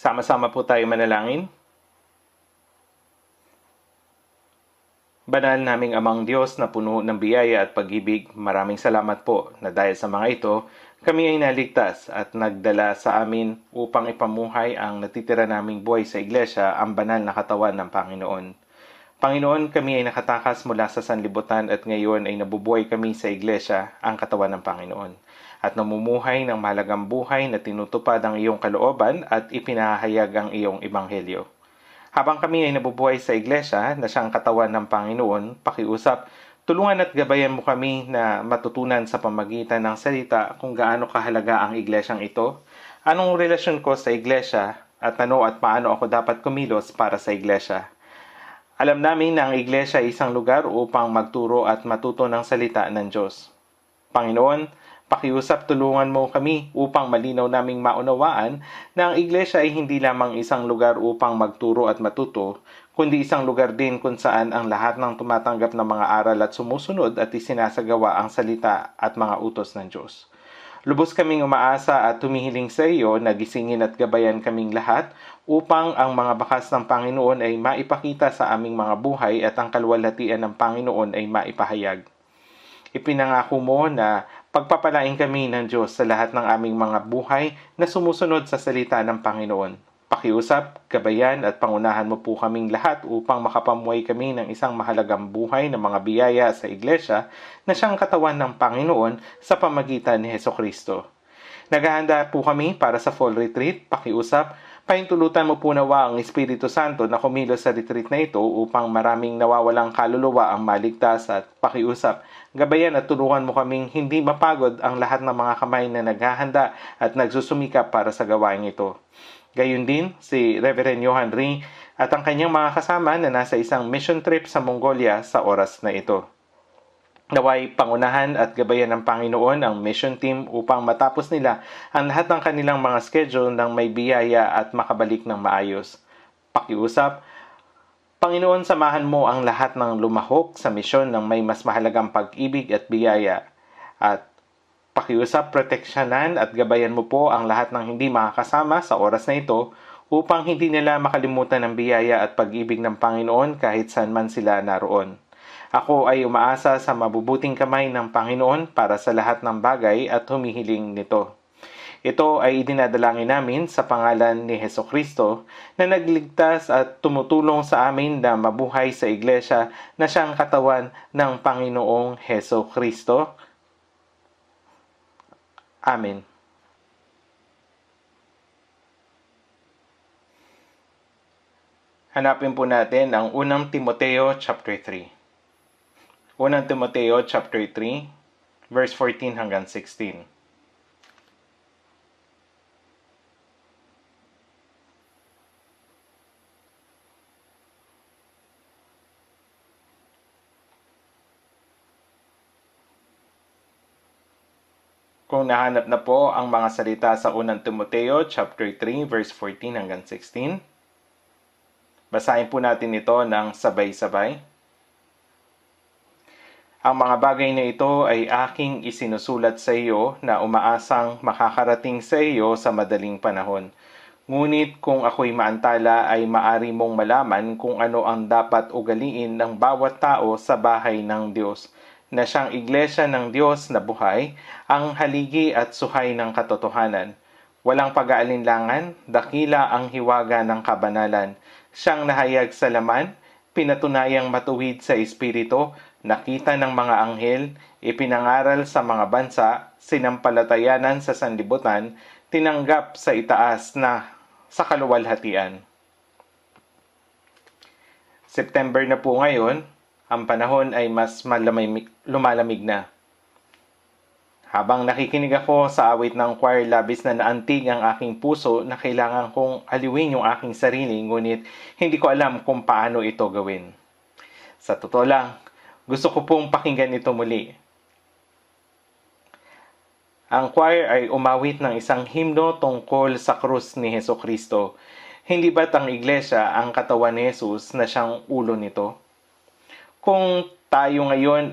Sama-sama po tayo manalangin. Banal naming Amang Diyos na puno ng biyaya at pag-ibig, maraming salamat po na dahil sa mga ito, kami ay naligtas at nagdala sa amin upang ipamuhay ang natitira naming buhay sa iglesia, ang banal na katawan ng Panginoon. Panginoon, kami ay nakatakas mula sa sanlibutan at ngayon ay nabubuhay kami sa iglesia, ang katawan ng Panginoon. At namumuhay ng mahalagang buhay na tinutupad ang iyong kalooban at ipinahayag ang iyong ebanghelyo. Habang kami ay nabubuhay sa iglesia na siyang katawan ng Panginoon, pakiusap, tulungan at gabayan mo kami na matutunan sa pamagitan ng salita kung gaano kahalaga ang iglesyang ito, anong relasyon ko sa iglesia, at ano at paano ako dapat kumilos para sa iglesia. Alam namin na ang iglesia ay isang lugar upang magturo at matuto ng salita ng Diyos. Panginoon, pakiusap tulungan mo kami upang malinaw naming maunawaan na ang iglesia ay hindi lamang isang lugar upang magturo at matuto, kundi isang lugar din kung saan ang lahat ng tumatanggap ng mga aral at sumusunod at isinasagawa ang salita at mga utos ng Diyos. Lubos kaming umaasa at tumihiling sa iyo na gisingin at gabayan kaming lahat upang ang mga bakas ng Panginoon ay maipakita sa aming mga buhay at ang kaluwalhatian ng Panginoon ay maipahayag. Ipinangako mo na pagpapalain kami ng Diyos sa lahat ng aming mga buhay na sumusunod sa salita ng Panginoon. Pakiusap, gabayan at pangunahan mo po kaming lahat upang makapamuhay kami ng isang mahalagang buhay ng mga biyaya sa iglesia na siyang katawan ng Panginoon sa pamagitan ni Hesukristo. Naghahanda po kami para sa fall retreat. Pakiusap, pahintulutan mo po nawa ang Espiritu Santo na kumilos sa retreat na ito upang maraming nawawalang kaluluwa ang maligtas, at pakiusap, gabayan at tulungan mo kaming hindi mapagod ang lahat ng mga kamay na naghahanda at nagsusumikap para sa gawain ito. Gayun din si Reverend Johan Ring at ang kanyang mga kasama na nasa isang mission trip sa Mongolia sa oras na ito. Naway pangunahan at gabayan ng Panginoon ang mission team upang matapos nila ang lahat ng kanilang mga schedule ng may biyaya at makabalik ng maayos. Pakiusap, Panginoon, samahan mo ang lahat ng lumahok sa misyon ng may mas mahalagang pag-ibig at biyaya. At pakiusap, proteksyonan at gabayan mo po ang lahat ng hindi makakasama sa oras na ito upang hindi nila makalimutan ang biyaya at pag-ibig ng Panginoon kahit saan man sila naroon. Ako ay umaasa sa mabubuting kamay ng Panginoon para sa lahat ng bagay at humihiling nito. Ito ay idinadalangin namin sa pangalan ni Hesukristo na nagligtas at tumutulong sa amin na mabuhay sa iglesia na siyang katawan ng Panginoong Hesukristo. Amen. Hanapin po natin ang unang Timoteo chapter 3. Unang Timoteo chapter 3, verse 14 hanggang 16. Kung nahanap na po ang mga salita sa unang Timoteo chapter 3, verse 14 hanggang 16, basahin po natin ito ng sabay-sabay. Ang mga bagay na ito ay aking isinusulat sa iyo na umaasang makakarating sa iyo sa madaling panahon. Ngunit kung ako'y maantala ay maari mong malaman kung ano ang dapat ugaliin ng bawat tao sa bahay ng Diyos, na siyang iglesia ng Diyos na buhay, ang haligi at suhay ng katotohanan. Walang pag-aalinlangan, dakila ang hiwaga ng kabanalan. Siyang nahayag sa laman, pinatunayang matuwid sa espiritu, nakita ng mga anghel, ipinangaral sa mga bansa, sinampalatayanan sa sanlibutan, tinanggap sa itaas na sa kaluwalhatian. September na po ngayon, ang panahon ay mas lumalamig na. Habang nakikinig ako sa awit ng choir, labis na naantig ang aking puso na kailangan kong aliwin yung aking sarili, ngunit hindi ko alam kung paano ito gawin. Sa totoo lang, gusto ko pong pakinggan ito muli. Ang choir ay umawit ng isang himno tungkol sa krus ni Hesukristo. Hindi ba't ang iglesia ang katawan ni Jesus na siyang ulo nito? Kung tayo ngayon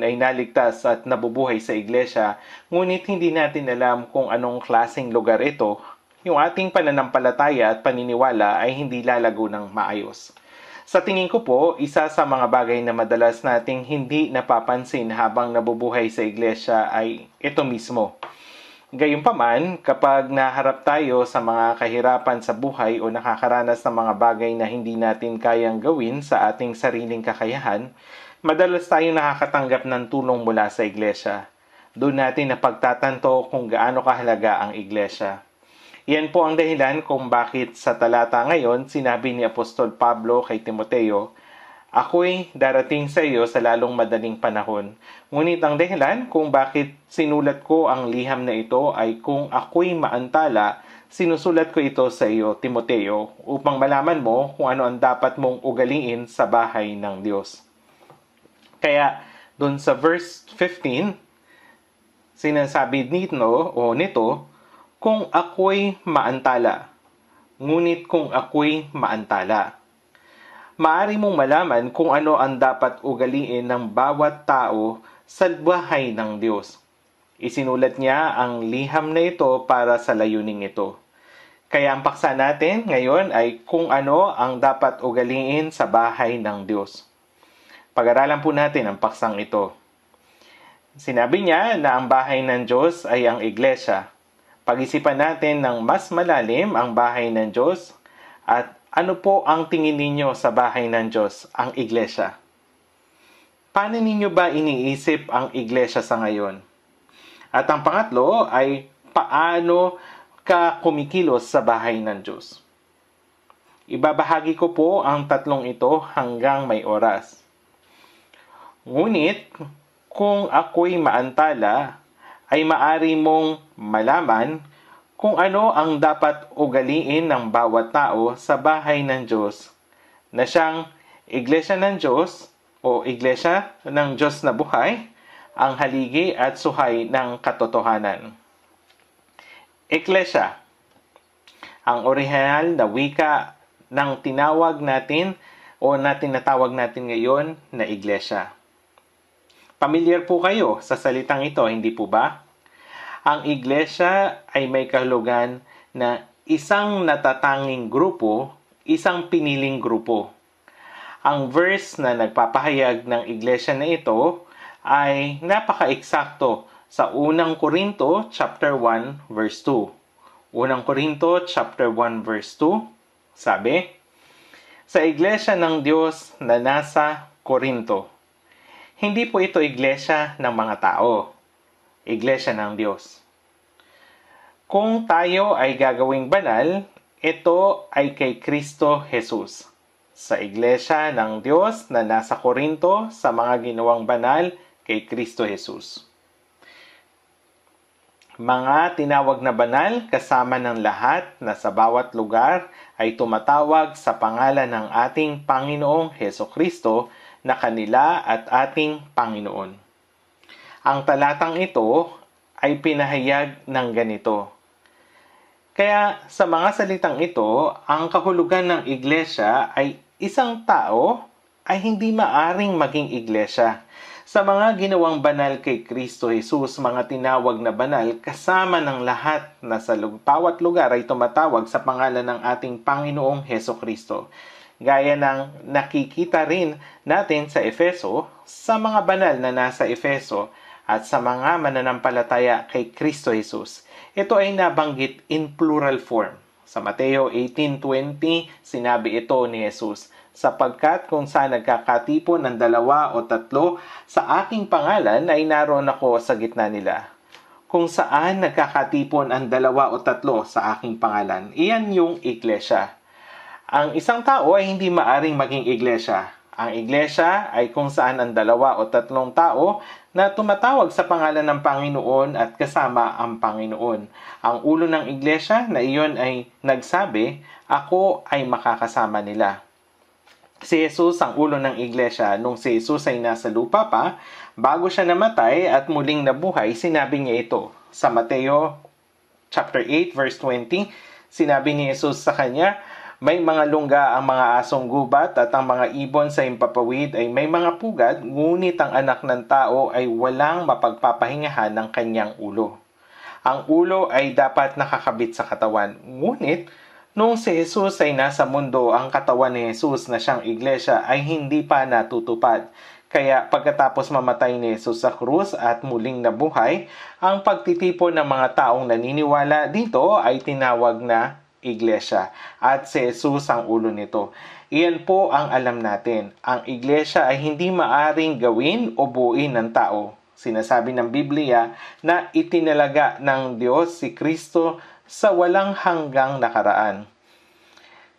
ay naligtas at nabubuhay sa iglesia, ngunit hindi natin alam kung anong klaseng lugar ito, yung ating pananampalataya at paniniwala ay hindi lalago ng maayos. Sa tingin ko po, isa sa mga bagay na madalas nating hindi napapansin habang nabubuhay sa iglesia ay ito mismo. Gayunpaman, kapag naharap tayo sa mga kahirapan sa buhay o nakakaranas ng mga bagay na hindi natin kayang gawin sa ating sariling kakayahan, madalas tayo nakakatanggap ng tulong mula sa iglesia. Doon natin napagtatanto kung gaano kahalaga ang iglesia. Yan po ang dahilan kung bakit sa talata ngayon sinabi ni Apostol Pablo kay Timoteo, "Ako'y darating sa iyo sa lalong madaling panahon." Ngunit ang dahilan kung bakit sinulat ko ang liham na ito ay kung ako'y maantala, sinusulat ko ito sa iyo, Timoteo, upang malaman mo kung ano ang dapat mong ugaliin sa bahay ng Diyos. Kaya, dun sa verse 15, sinasabi nito, kung ako'y maantala. Ngunit kung ako'y maantala. Maari mong malaman kung ano ang dapat ugaliin ng bawat tao sa bahay ng Diyos. Isinulat niya ang liham na ito para sa layuning ito. Kaya ang paksa natin ngayon ay kung ano ang dapat ugaliin sa bahay ng Diyos. Pag-aralan po natin ang paksang ito. Sinabi niya na ang bahay ng Diyos ay ang iglesia. Pag-isipan natin ng mas malalim ang bahay ng Diyos at ano po ang tingin ninyo sa bahay ng Diyos, ang iglesia? Paano ninyo ba iniisip ang iglesia sa ngayon? At ang pangatlo ay paano ka kumikilos sa bahay ng Diyos? Ibabahagi ko po ang tatlong ito hanggang may oras. Ngunit, kung ako'y maantala, ay maari mong malaman kung ano ang dapat ugaliin ng bawat tao sa bahay ng Diyos na siyang iglesia ng Diyos o iglesia ng Diyos na buhay, ang haligi at suhay ng katotohanan. Iglesia, ang orihinal na wika ng tinawag natin o na tinatawag natin ngayon na iglesia. Pamilyar po kayo sa salitang ito, hindi po ba? Ang iglesia ay may kahulugan na isang natatanging grupo, isang piniling grupo. Ang verse na nagpapahayag ng iglesia na ito ay napaka-eksakto sa unang Korinto chapter 1 verse 2. Unang Korinto chapter 1 verse 2, sabi, "Sa iglesia ng Diyos na nasa Korinto." Hindi po ito iglesia ng mga tao. Iglesia ng Diyos. Kung tayo ay gagawing banal, ito ay kay Kristo Jesus. Sa iglesia ng Diyos na nasa Korinto sa mga ginawang banal kay Kristo Jesus. Mga tinawag na banal kasama ng lahat na sa bawat lugar ay tumatawag sa pangalan ng ating Panginoong Hesukristo na kanila at ating Panginoon. Ang talatang ito ay pinahayag ng ganito. Kaya sa mga salitang ito, ang kahulugan ng iglesia ay isang tao ay hindi maaring maging iglesia. Sa mga ginawang banal kay Kristo Jesus, mga tinawag na banal, kasama ng lahat na sa bawat lugar ay tumatawag sa pangalan ng ating Panginoong Hesukristo. Gaya ng nakikita rin natin sa Efeso, sa mga banal na nasa Efeso at sa mga mananampalataya kay Kristo Jesus. Ito ay nabanggit in plural form. Sa Mateo 18:20, sinabi ito ni Jesus, "Sapagkat kung saan nagkakatipon ng 2 o 3 sa aking pangalan ay naroon ako sa gitna nila." Kung saan nagkakatipon ang 2 o 3 sa aking pangalan, iyan yung iglesia. Ang isang tao ay hindi maaring maging iglesia. Ang iglesia ay kung saan ang 2 o 3 tao na tumatawag sa pangalan ng Panginoon at kasama ang Panginoon. Ang ulo ng iglesia na iyon ay nagsabi, "Ako ay makakasama nila." Si Jesus ang ulo ng iglesia. Nung si Jesus ay nasa lupa pa, bago siya namatay at muling nabuhay, sinabi niya ito. Sa Mateo chapter 8 verse 20, sinabi ni Jesus sa kanya, "May mga lungga ang mga asong gubat at ang mga ibon sa himpapawid ay may mga pugad, ngunit ang anak ng tao ay walang mapagpapahingahan ng kanyang ulo." Ang ulo ay dapat nakakabit sa katawan. Ngunit, nung si Jesus ay nasa mundo, ang katawan ni Jesus na siyang iglesia ay hindi pa natutupad. Kaya pagkatapos mamatay ni Jesus sa krus at muling nabuhay, ang pagtitipon ng mga taong naniniwala dito ay tinawag na iglesia. At si Jesus ang ulo nito. Iyan po ang alam natin. Ang iglesia ay hindi maaring gawin o buuin ng tao. Sinasabi ng Biblia na itinalaga ng Diyos si Kristo sa walang hanggang nakaraan.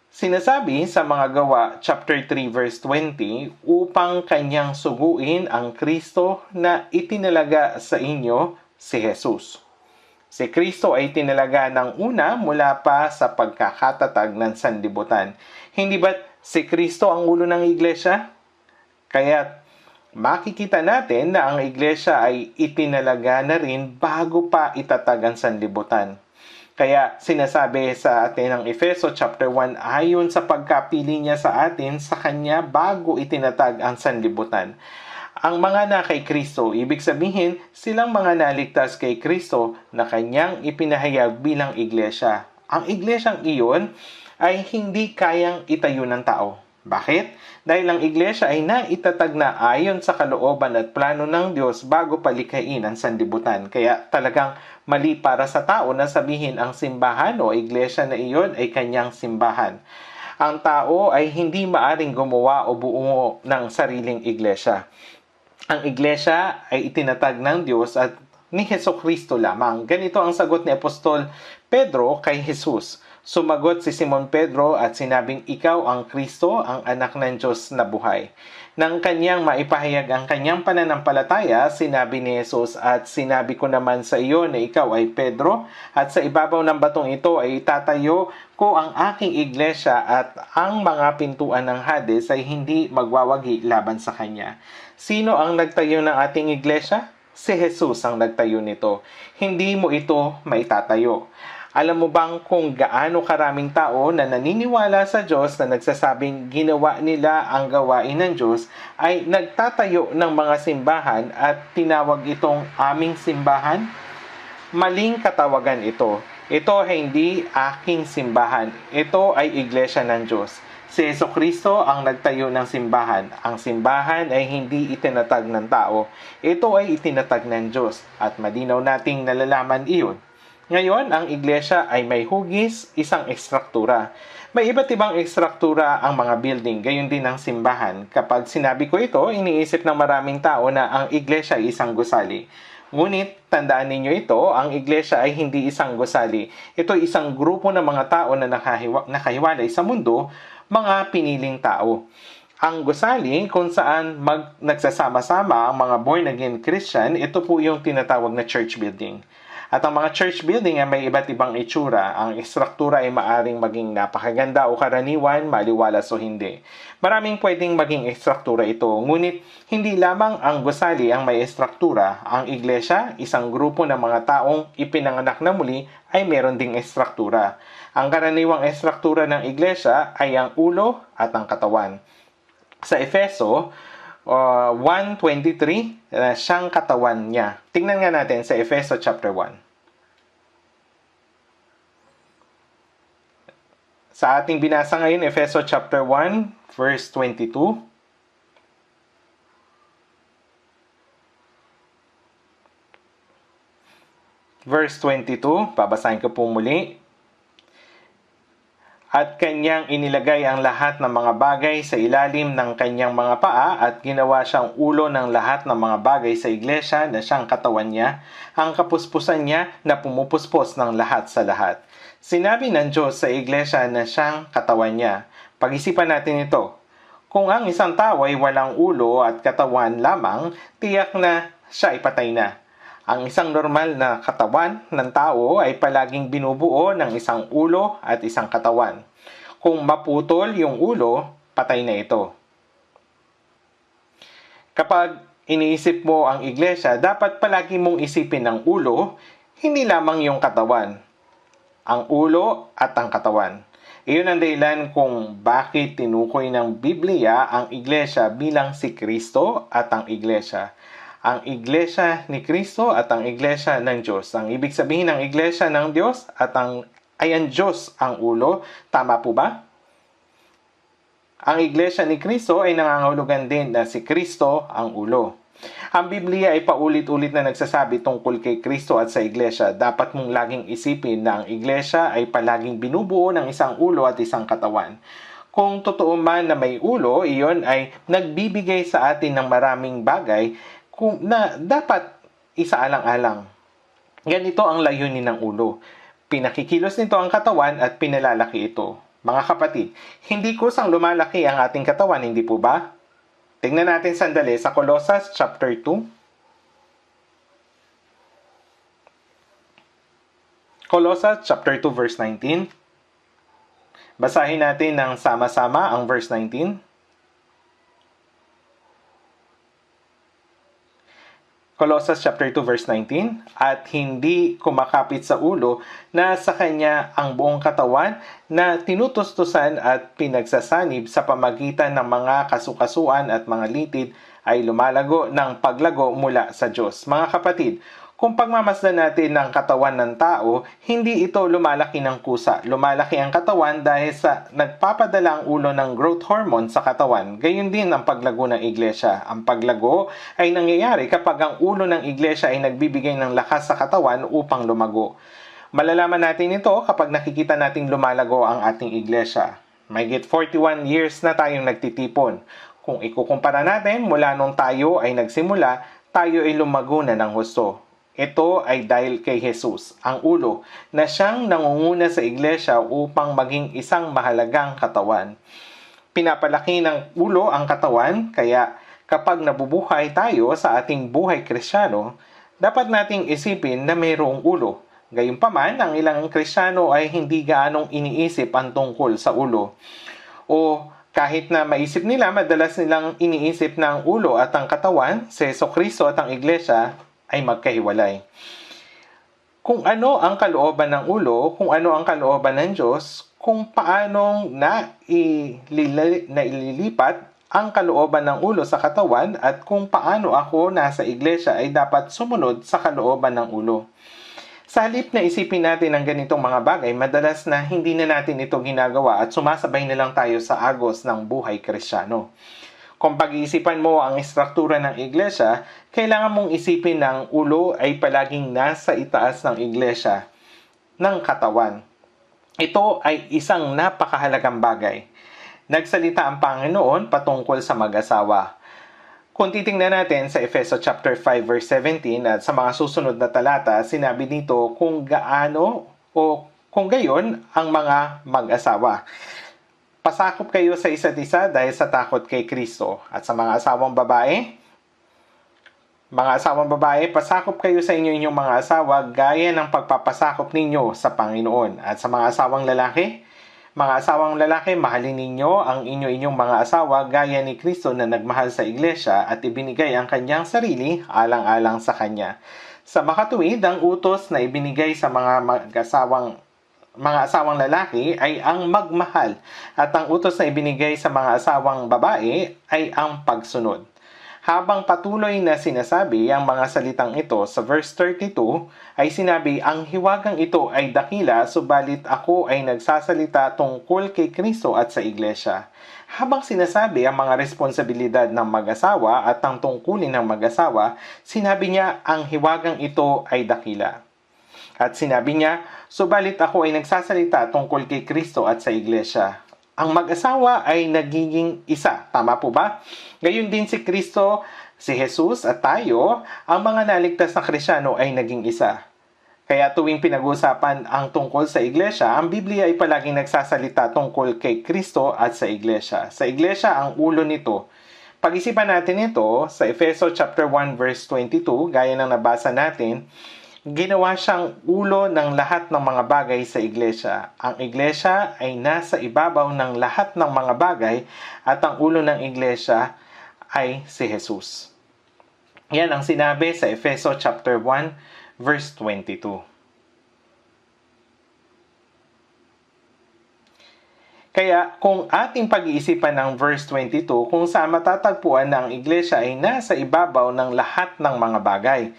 Sinasabi sa mga Gawa chapter 3 verse 20 upang kanyang suguin ang Kristo na itinalaga sa inyo si Jesus. Si Kristo ay tinalaga ng una mula pa sa pagkakatatag ng sanlibutan. Hindi ba't si Kristo ang ulo ng iglesia? Kaya makikita natin na ang iglesia ay itinalaga na rin bago pa itatag ang sanlibutan. Kaya sinasabi sa atin ng Efeso chapter 1, ayon sa pagkapili niya sa atin sa kanya bago itinatag ang sanlibutan. Ang mga na kay Kristo, ibig sabihin silang mga naligtas kay Kristo na kanyang ipinahayag bilang iglesia. Ang iglesyang iyon ay hindi kayang itayo ng tao. Bakit? Dahil ang iglesia ay naitatag na ayon sa kalooban at plano ng Diyos bago palikhain ang sanlibutan. Kaya talagang mali para sa tao na sabihin ang simbahan o iglesia na iyon ay kanyang simbahan. Ang tao ay hindi maaring gumawa o buo ng sariling iglesia. Ang iglesia ay itinatag ng Diyos at ni Hesukristo lamang. Ganito ang sagot ni Apostol Pedro kay Jesus. Sumagot si Simon Pedro at sinabing, ikaw ang Kristo, ang anak ng Diyos na buhay. Nang kanyang maipahayag ang kanyang pananampalataya, sinabi ni Jesus, at sinabi ko naman sa iyo na ikaw ay Pedro, at sa ibabaw ng batong ito ay itatayo ko ang aking iglesia at ang mga pintuan ng Hades ay hindi magwawagi laban sa kanya. Sino ang nagtayo ng ating iglesia? Si Jesus ang nagtayo nito. Hindi mo ito maitatayo. Alam mo bang kung gaano karaming tao na naniniwala sa Diyos na nagsasabing ginawa nila ang gawain ng Diyos ay nagtatayo ng mga simbahan at tinawag itong aming simbahan? Maling katawagan ito. Ito ay hindi aking simbahan. Ito ay iglesia ng Diyos. Si Jesucristo ang nagtayo ng simbahan. Ang simbahan ay hindi itinatag ng tao. Ito ay itinatag ng Diyos at malinaw nating nalalaman iyon. Ngayon, ang iglesia ay may hugis, isang ekstruktura. May iba't ibang ekstruktura ang mga building, gayon din ang simbahan. Kapag sinabi ko ito, iniisip ng maraming tao na ang iglesia ay isang gusali. Ngunit, tandaan ninyo ito, ang iglesia ay hindi isang gusali. Ito ay isang grupo ng mga tao na nakahiwalay sa mundo, mga piniling tao. Ang gusali, kung saan nagsasama-sama ang mga born-again Christian, ito po yung tinatawag na church building. At ang mga church building ay may iba't ibang itsura. Ang estruktura ay maaring maging napakaganda o karaniwan, maliwalas o hindi. Maraming pwedeng maging estruktura ito. Ngunit, hindi lamang ang gusali ang may estruktura. Ang iglesia, isang grupo ng mga taong ipinanganak na muli, ay meron ding estruktura. Ang karaniwang estruktura ng iglesia ay ang ulo at ang katawan. Sa Efeso 1:23, siyang katawan niya. Tingnan nga natin sa Efeso chapter 1. Sa ating binasa ngayon, Efeso chapter 1, verse 22. Verse 22, babasahin ko po muli. At kanyang inilagay ang lahat ng mga bagay sa ilalim ng kanyang mga paa at ginawa siyang ulo ng lahat ng mga bagay sa iglesia na siyang katawan niya, ang kapuspusan niya na pumupuspos ng lahat sa lahat. Sinabi ng Diyos sa iglesia na siyang katawan niya. Pag-isipan natin ito. Kung ang isang tao ay walang ulo at katawan lamang, tiyak na siya ay patay na. Ang isang normal na katawan ng tao ay palaging binubuo ng isang ulo at isang katawan. Kung maputol yung ulo, patay na ito. Kapag iniisip mo ang iglesia, dapat palagi mong isipin ang ulo, hindi lamang yung katawan. Ang ulo at ang katawan. Iyon ang dahilan kung bakit tinukoy ng Biblia ang iglesia bilang si Kristo at ang iglesia. ang Iglesia ni Kristo at ang Iglesia ng Diyos. Ang ibig sabihin ng Iglesia ng Diyos at ang Diyos ang ulo. Tama po ba? Ang Iglesia ni Kristo ay nangangahulugan din na si Kristo ang ulo. Ang Biblia ay paulit-ulit na nagsasabi tungkol kay Kristo at sa Iglesia. Dapat mong laging isipin na ang Iglesia ay palaging binubuo ng isang ulo at isang katawan. Kung totoo man na may ulo, iyon ay nagbibigay sa atin ng maraming bagay na dapat isaalang-alang. Ganito ang layunin ng ulo. Pinakikilos nito ang katawan at pinalalaki ito. Mga kapatid, hindi kusang lumalaki ang ating katawan, hindi po ba? Tingnan natin sandali sa Colossus chapter 2. Colossus chapter 2 verse 19. Basahin natin ng sama-sama ang verse 19. Colossus chapter 2 verse 19, at hindi kumakapit sa ulo na sa kanya ang buong katawan na tinutustusan at pinagsasanib sa pamagitan ng mga kasukasuan at mga litid ay lumalago ng paglago mula sa Diyos. Mga kapatid, kung pagmamasdan natin ng katawan ng tao, hindi ito lumalaki ng kusa. Lumalaki ang katawan dahil sa nagpapadala ang ulo ng growth hormone sa katawan. Gayun din ang paglago ng iglesia. Ang paglago ay nangyayari kapag ang ulo ng iglesia ay nagbibigay ng lakas sa katawan upang lumago. Malalaman natin ito kapag nakikita nating lumalago ang ating iglesia. Mahigit 41 years na tayong nagtitipon. Kung ikukumpara natin mula nung tayo ay nagsimula, tayo ay lumago na ng husto. Ito ay dahil kay Jesus, ang ulo, na siyang nangunguna sa iglesia upang maging isang mahalagang katawan. Pinapalaki ng ulo ang katawan, kaya kapag nabubuhay tayo sa ating buhay Kristiyano, dapat nating isipin na mayroong ulo. Gayunpaman, ang ilang Kristiyano ay hindi gaanong iniisip ang tungkol sa ulo. O kahit na maisip nila, madalas nilang iniisip na ang ulo at ang katawan, si Jesucristo at ang iglesia, ay magkahiwalay. Kung ano ang kalooban ng ulo, kung ano ang kalooban ng Diyos, kung paanong naililipat ang kalooban ng ulo sa katawan at kung paano ako nasa iglesia ay dapat sumunod sa kalooban ng ulo. Sa halip na isipin natin ang ganitong mga bagay, madalas na hindi na natin ito ginagawa at sumasabay na lang tayo sa agos ng buhay Kristiyano. Kung pag-iisipan mo ang istruktura ng iglesia, kailangan mong isipin na ang ulo ay palaging nasa itaas ng iglesia ng katawan. Ito ay isang napakahalagang bagay. Nagsalita ang Panginoon patungkol sa mag-asawa. Kung titingnan natin sa Efeso chapter 5 verse 17 at sa mga susunod na talata, sinabi dito kung gaano o kung gayon ang mga mag-asawa. Pasakop kayo sa isa't isa dahil sa takot kay Kristo. At sa mga asawang babae, pasakop kayo sa inyong mga asawa gaya ng pagpapasakop ninyo sa Panginoon. At sa mga asawang lalaki, mahalin ninyo ang inyong mga asawa gaya ni Kristo na nagmahal sa iglesia at ibinigay ang kanyang sarili alang-alang sa kanya. Sa makatuwid, ang utos na ibinigay sa mga asawang lalaki ay ang magmahal at ang utos na ibinigay sa mga asawang babae ay ang pagsunod. Habang patuloy na sinasabi ang mga salitang ito sa verse 32 ay sinabi, ang hiwagang ito ay dakila subalit ako ay nagsasalita tungkol kay Kristo at sa iglesia. Habang sinasabi ang mga responsibilidad ng mag-asawa at ang tungkulin ng mag-asawa, sinabi niya ang hiwagang ito ay dakila. At sinabi niya, subalit ako ay nagsasalita tungkol kay Kristo at sa iglesia. Ang mag-asawa ay nagiging isa. Tama po ba? Gayon din si Kristo, si Jesus at tayo, ang mga naligtas na Kristiyano ay naging isa. Kaya tuwing pinag-uusapan ang tungkol sa iglesia, ang Biblia ay palaging nagsasalita tungkol kay Kristo at sa iglesia. Sa iglesia ang ulo nito. Pag-isipan natin ito sa Efeso chapter 1 verse 22, gaya ng nabasa natin, ginawa siyang ulo ng lahat ng mga bagay sa iglesia. Ang iglesia ay nasa ibabaw ng lahat ng mga bagay at ang ulo ng iglesia ay si Jesus. Yan ang sinabi sa Efeso chapter 1 verse 22. Kaya kung ating pag-iisipan ng verse 22 kung saan matatagpuan na ang iglesia ay nasa ibabaw ng lahat ng mga bagay.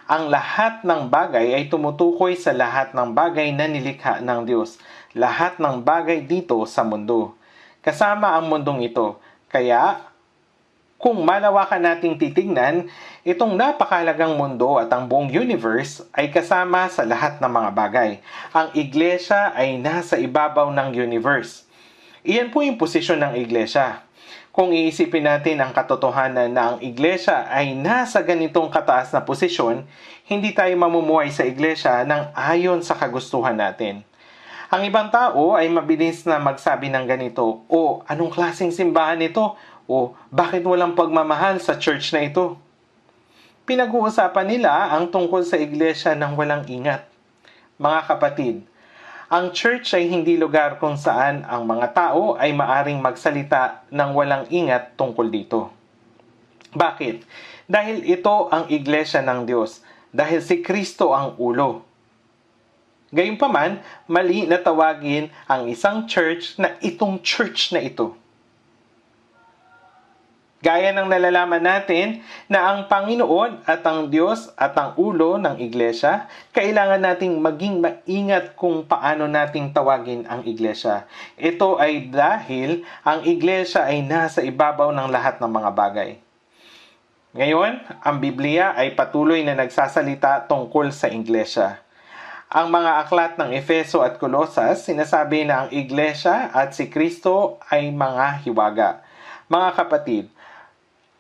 Ang lahat ng bagay ay tumutukoy sa lahat ng bagay na nilikha ng Diyos. Lahat ng bagay dito sa mundo. Kasama ang mundong ito. Kaya kung malawakan nating titignan, itong napakahalagang mundo at ang buong universe ay kasama sa lahat ng mga bagay. Ang iglesia ay nasa ibabaw ng universe. Iyan po yung posisyon ng iglesia. Kung iisipin natin ang katotohanan na ang iglesia ay nasa ganitong kataas na posisyon, hindi tayo mamumuhay sa iglesia ng ayon sa kagustuhan natin. Ang ibang tao ay mabilis na magsabi ng ganito, o anong klaseng simbahan ito? O bakit walang pagmamahal sa church na ito? Pinag-uusapan nila ang tungkol sa iglesia ng walang ingat. Mga kapatid, ang church ay hindi lugar kung saan ang mga tao ay maaring magsalita ng walang ingat tungkol dito. Bakit? Dahil ito ang iglesia ng Diyos. Dahil si Kristo ang ulo. Gayunpaman, mali na tawagin ang isang church na itong church na ito. Gaya ng nalalaman natin na ang Panginoon at ang Diyos at ang ulo ng iglesia, kailangan nating maging maingat kung paano nating tawagin ang iglesia. Ito ay dahil ang iglesia ay nasa ibabaw ng lahat ng mga bagay. Ngayon, ang Biblia ay patuloy na nagsasalita tungkol sa iglesia. Ang mga aklat ng Efeso at Colosas, sinasabi na ang iglesia at si Kristo ay mga hiwaga. Mga kapatid,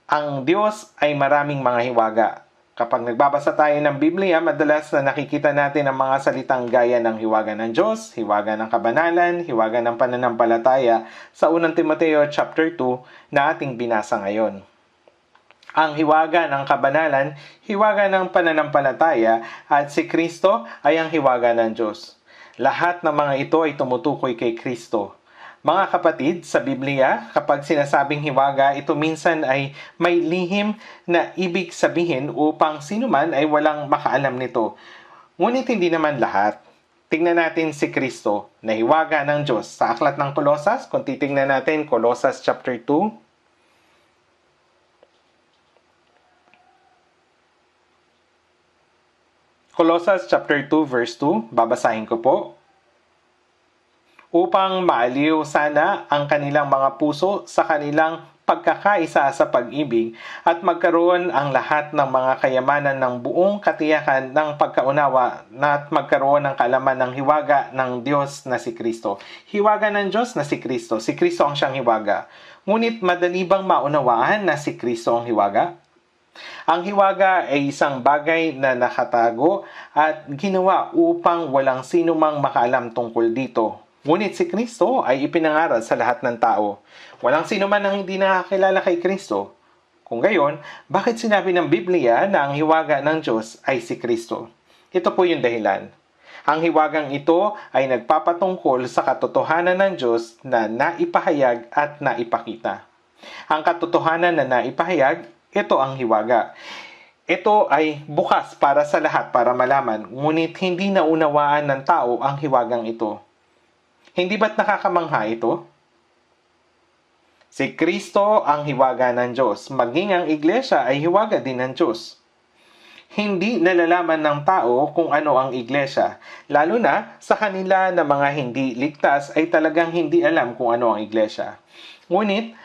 ang Diyos ay maraming mga hiwaga. Kapag nagbabasa tayo ng Biblia, madalas na nakikita natin ang mga salitang gaya ng hiwaga ng Diyos, hiwaga ng kabanalan, hiwaga ng pananampalataya sa 1 Timoteo chapter 2 na ating binasa ngayon. Ang hiwaga ng kabanalan, hiwaga ng pananampalataya at si Kristo ay ang hiwaga ng Diyos. Lahat ng mga ito ay tumutukoy kay Kristo. Mga kapatid, sa Biblia, kapag sinasabing hiwaga, ito minsan ay may lihim na ibig sabihin upang sinuman ay walang makaalam nito. Ngunit hindi naman lahat. Tingnan natin si Kristo na hiwaga ng Diyos. Sa aklat ng Colosas, kung titingnan natin, Colosas chapter 2. Colosas chapter 2 verse 2, babasahin ko po. Upang maaliw sana ang kanilang mga puso sa kanilang pagkakaisa sa pag-ibig at magkaroon ang lahat ng mga kayamanan ng buong katiyakan ng pagkaunawa at magkaroon ng kaalaman ng hiwaga ng Diyos na si Kristo. Hiwaga ng Diyos na si Kristo. Si Kristo ang siyang hiwaga. Ngunit madali bang maunawaan na si Kristo ang hiwaga? Ang hiwaga ay isang bagay na nakatago at ginawa upang walang sino mang makaalam tungkol dito. Ngunit si Kristo ay ipinangaral sa lahat ng tao. Walang sino man ang hindi nakakilala kay Kristo. Kung gayon, bakit sinabi ng Biblia na ang hiwaga ng Diyos ay si Kristo? Ito po yung dahilan. Ang hiwagang ito ay nagpapatungkol sa katotohanan ng Diyos na naipahayag at naipakita. Ang katotohanan na naipahayag, ito ang hiwaga. Ito ay bukas para sa lahat para malaman, ngunit hindi naunawaan ng tao ang hiwagang ito. Hindi ba't nakakamangha ito? Si Kristo ang hiwaga ng Diyos, maging ang iglesia ay hiwaga din ng Diyos. Hindi nalalaman ng tao kung ano ang iglesia, lalo na sa kanila na mga hindi ligtas ay talagang hindi alam kung ano ang iglesia. Ngunit,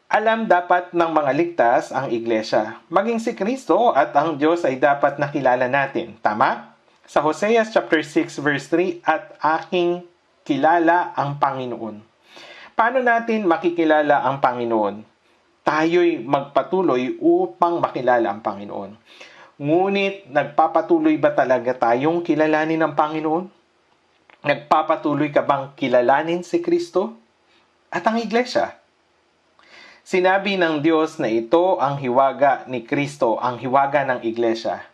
alam dapat ng mga ligtas ang iglesia. Maging si Kristo at ang Diyos ay dapat nakilala natin. Tama? Sa Hosea chapter 6 verse 3, at aking kilala ang Panginoon. Paano natin makikilala ang Panginoon? Tayo'y magpatuloy upang makilala ang Panginoon. Ngunit, nagpapatuloy ba talaga tayong kilalanin ang Panginoon? Nagpapatuloy ka bang kilalanin si Kristo? At ang iglesia? Sinabi ng Diyos na ito ang hiwaga ni Kristo, ang hiwaga ng iglesia.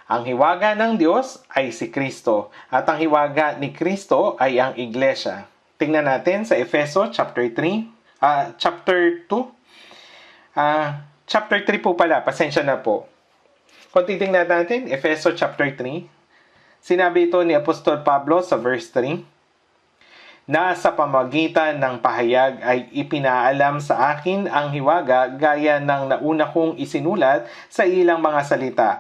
Ang hiwaga ng Diyos ay si Kristo at ang hiwaga ni Kristo ay ang iglesia. Tingnan natin sa Efeso chapter 3, chapter 2. Chapter 3 po pala, pasensya na po. Kung titingnan natin, Efeso chapter 3, sinabi ito ni Apostol Pablo sa verse 3. na sa pamagitan ng pahayag ay ipinaalam sa akin ang hiwaga gaya ng nauna kong isinulat sa ilang mga salita.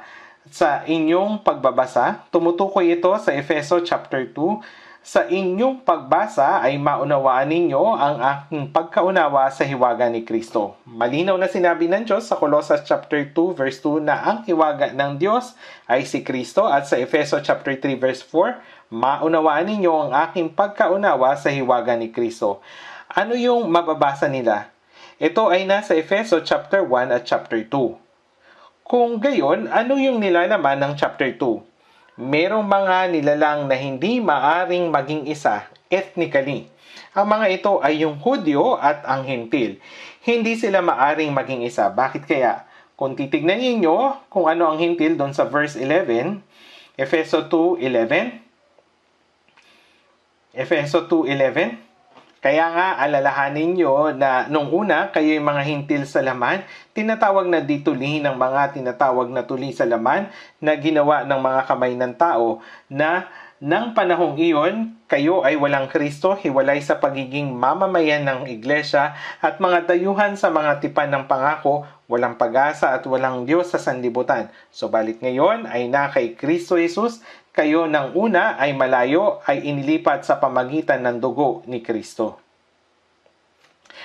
Sa inyong pagbabasa, tumutukoy ito sa Efeso chapter 2. Sa inyong pagbasa ay maunawaan ninyo ang aking pagkaunawa sa hiwaga ni Kristo. Malinaw na sinabi ng Diyos sa Colossus chapter 2 verse 2 na ang hiwaga ng Diyos ay si Kristo, at sa Efeso chapter 3 verse 4, maunawaan ninyo ang aking pagkaunawa sa hiwaga ni Kristo. Ano yung mababasa nila? Ito ay nasa Efeso chapter 1 at chapter 2. Kung gayon, ano yung nilalaman ng chapter 2? Merong mga nilalang na hindi maaring maging isa ethnically. Ang mga ito ay yung Hudyo at ang Hentil. Hindi sila maaring maging isa. Bakit kaya? Kung titignan niyo kung ano ang Hentil doon sa verse 11, Efeso 2:11. Efeso 2:11. Kaya nga, alalahanin nyo na nung una, kayo yung mga hintil sa laman, tinatawag na di tuli ng mga tinatawag na tuli sa laman na ginawa ng mga kamay ng tao, na nang panahong iyon, kayo ay walang Kristo, hiwalay sa pagiging mamamayan ng iglesia, at mga dayuhan sa mga tipan ng pangako, walang pag-asa at walang Diyos sa sanlibutan. Subalit ngayon ay na kay Kristo Jesus, kayo ng una ay malayo, ay inilipat sa pamagitan ng dugo ni Kristo.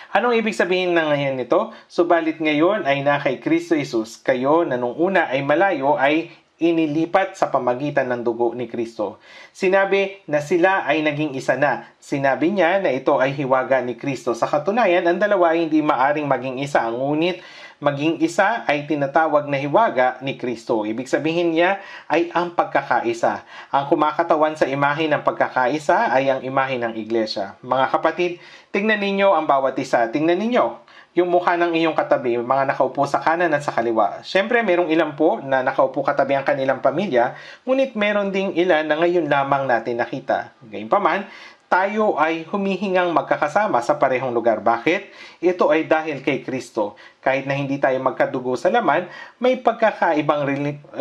Anong ibig sabihin ng ngayon nito? Subalit ngayon ay na kay Kristo Jesus, kayo na nung una ay malayo, ay inilipat sa pamagitan ng dugo ni Kristo. Sinabi na sila ay naging isa na. Sinabi niya na ito ay hiwaga ni Kristo. Sa katunayan, ang dalawa ay hindi maaring maging isa. Ngunit maging isa ay tinatawag na hiwaga ni Kristo. Ibig sabihin niya ay ang pagkakaisa. Ang kumakatawan sa imahe ng pagkakaisa ay ang imahe ng iglesia. Mga kapatid, tingnan ninyo ang bawat isa. Tingnan ninyo yung mukha ng iyong katabi, mga nakaupo sa kanan at sa kaliwa. Siyempre, merong ilan po na nakaupo katabi ang kanilang pamilya, ngunit meron ding ilan na ngayon lamang natin nakita. Gayunpaman, tayo ay humihingang magkakasama sa parehong lugar. Bakit? Ito ay dahil kay Kristo. Kahit na hindi tayo magkadugo sa laman, may pagkakaibang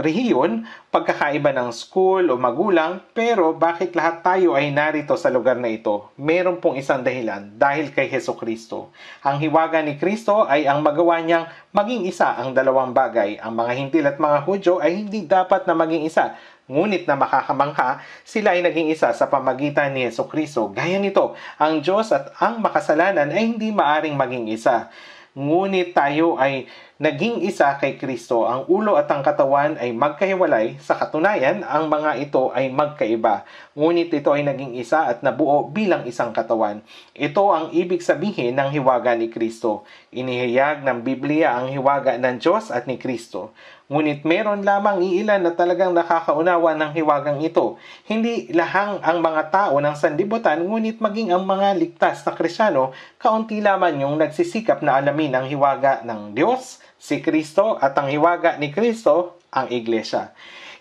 rehiyon, pagkakaiba ng school o magulang, pero bakit lahat tayo ay narito sa lugar na ito? Meron pong isang dahilan, dahil kay Hesus Kristo. Ang hiwaga ni Kristo ay ang magawa niyang maging isa ang dalawang bagay. Ang mga Hintil at mga Hudyo ay hindi dapat na maging isa. Ngunit na makakamangha, sila ay naging isa sa pamagitan ni Hesus Kristo. Gaya nito, ang Diyos at ang makasalanan ay hindi maaring maging isa. Ngunit tayo ay naging isa kay Kristo. Ang ulo at ang katawan ay magkahiwalay. Sa katunayan, ang mga ito ay magkaiba. Ngunit ito ay naging isa at nabuo bilang isang katawan. Ito ang ibig sabihin ng hiwaga ni Kristo. Inihayag ng Biblia ang hiwaga ng Diyos at ni Kristo. Ngunit meron lamang iilan na talagang nakakaunawa ng hiwagang ito. Hindi lahang ang mga tao ng sanlibutan, ngunit maging ang mga ligtas na Kristiyano, kaunti lamang yung nagsisikap na alamin ang hiwaga ng Diyos, si Kristo, at ang hiwaga ni Kristo, ang Iglesia.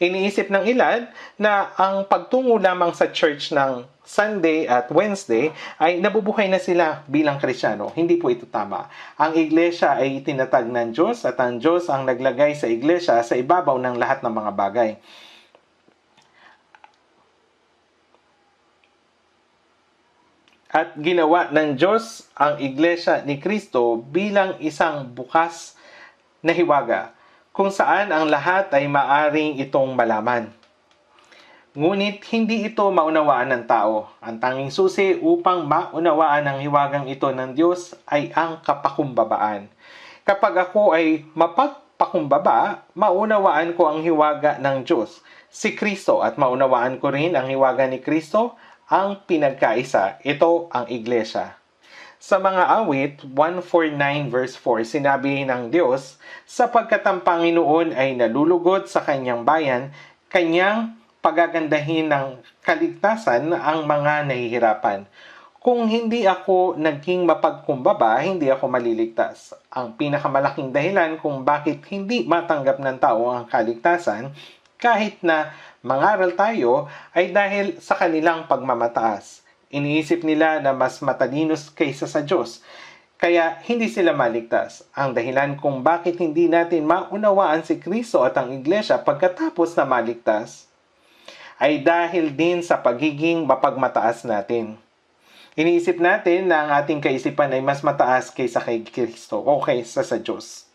Iniisip ng ilan na ang pagtungo lamang sa church ng Sunday at Wednesday ay nabubuhay na sila bilang Kristiyano. Hindi po ito tama. Ang Iglesia ay itinatag ng Diyos at ang Diyos ang naglagay sa Iglesia sa ibabaw ng lahat ng mga bagay. At ginawa ng Diyos ang Iglesia ni Kristo bilang isang bukas na hiwaga, kung saan ang lahat ay maaring itong malaman. Ngunit hindi ito maunawaan ng tao. Ang tanging susi upang maunawaan ang hiwagang ito ng Diyos ay ang kapakumbabaan. Kapag ako ay mapagpakumbaba, maunawaan ko ang hiwaga ng Diyos, si Kristo, at maunawaan ko rin ang hiwaga ni Kristo, ang pinagkaisa. Ito ang Iglesia. Sa mga awit, 149 verse 4, sinabi ng Diyos, sapagkat ang Panginoon ay nalulugod sa kanyang bayan, kanyang pagagandahin ng kaligtasan ang mga nahihirapan. Kung hindi ako naging mapagkumbaba, hindi ako maliligtas. Ang pinakamalaking dahilan kung bakit hindi matanggap ng tao ang kaligtasan, kahit na mangaral tayo, ay dahil sa kanilang pagmamataas. Iniisip nila na mas matalinos kaysa sa Diyos, kaya hindi sila maligtas. Ang dahilan kung bakit hindi natin maunawaan si Kristo at ang Iglesia pagkatapos na maligtas, ay dahil din sa pagiging mapagmataas natin. Iniisip natin na ang ating kaisipan ay mas mataas kaysa kay Kristo o kaysa sa Diyos.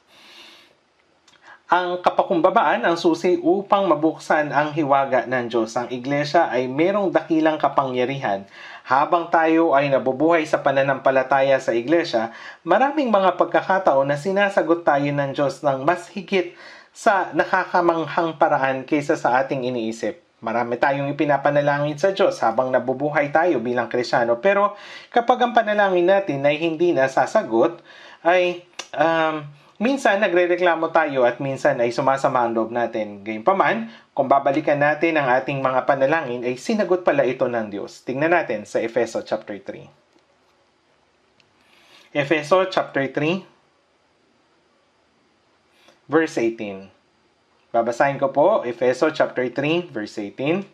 Ang kapakumbabaan ang susi upang mabuksan ang hiwaga ng Diyos. Ang iglesia ay merong dakilang kapangyarihan. Habang tayo ay nabubuhay sa pananampalataya sa iglesia, maraming mga pagkakataon na sinasagot tayo ng Diyos ng mas higit sa nakakamanghang paraan kaysa sa ating iniisip. Marami tayong ipinapanalangin sa Diyos habang nabubuhay tayo bilang Kristiyano. Pero kapag ang panalangin natin ay hindi nasasagot, ay minsan nagrereklamo tayo at minsan ay sumasama ang loob natin. Gayunpaman, kung babalikan natin ang ating mga panalangin, ay sinagot pala ito ng Diyos. Tingnan natin sa Efeso chapter 3. Efeso chapter 3, verse 18. Babasahin ko po, Efeso chapter 3, verse 18.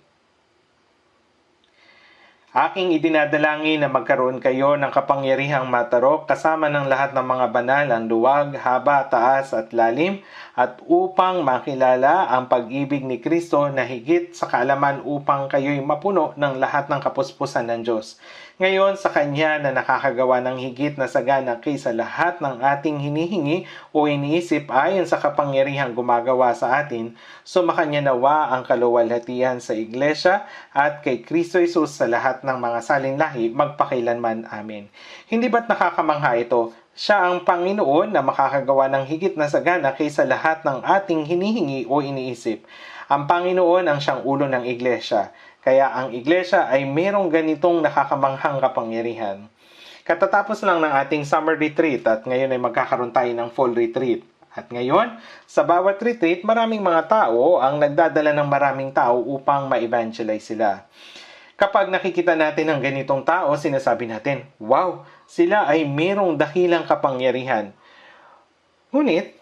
Aking idinadalangin na magkaroon kayo ng kapangyarihang matarok kasama ng lahat ng mga banal, ang luwag, haba, taas at lalim, at upang makilala ang pag-ibig ni Kristo na higit sa kaalaman upang kayo'y mapuno ng lahat ng kapuspusan ng Diyos. Ngayon, sa Kanya na nakakagawa ng higit na sagana kaysa lahat ng ating hinihingi o iniisip ayon sa kapangyarihang gumagawa sa atin, sumakanya nawa ang kaluwalhatian sa Iglesia at kay Kristo Jesus sa lahat ng mga salinlahi magpakailanman. Amen. Hindi ba't nakakamangha ito? Siya ang Panginoon na makakagawa ng higit na sagana kaysa lahat ng ating hinihingi o iniisip. Ang Panginoon ang siyang ulo ng Iglesia. Kaya ang Iglesia ay merong ganitong nakakamanghang kapangyarihan. Katatapos lang ng ating summer retreat at ngayon ay magkakaroon tayo ng fall retreat. At ngayon, sa bawat retreat, maraming mga tao ang nagdadala ng maraming tao upang ma-evangelize sila. Kapag nakikita natin ang ganitong tao, sinasabi natin, wow, sila ay merong dakilang kapangyarihan. Ngunit,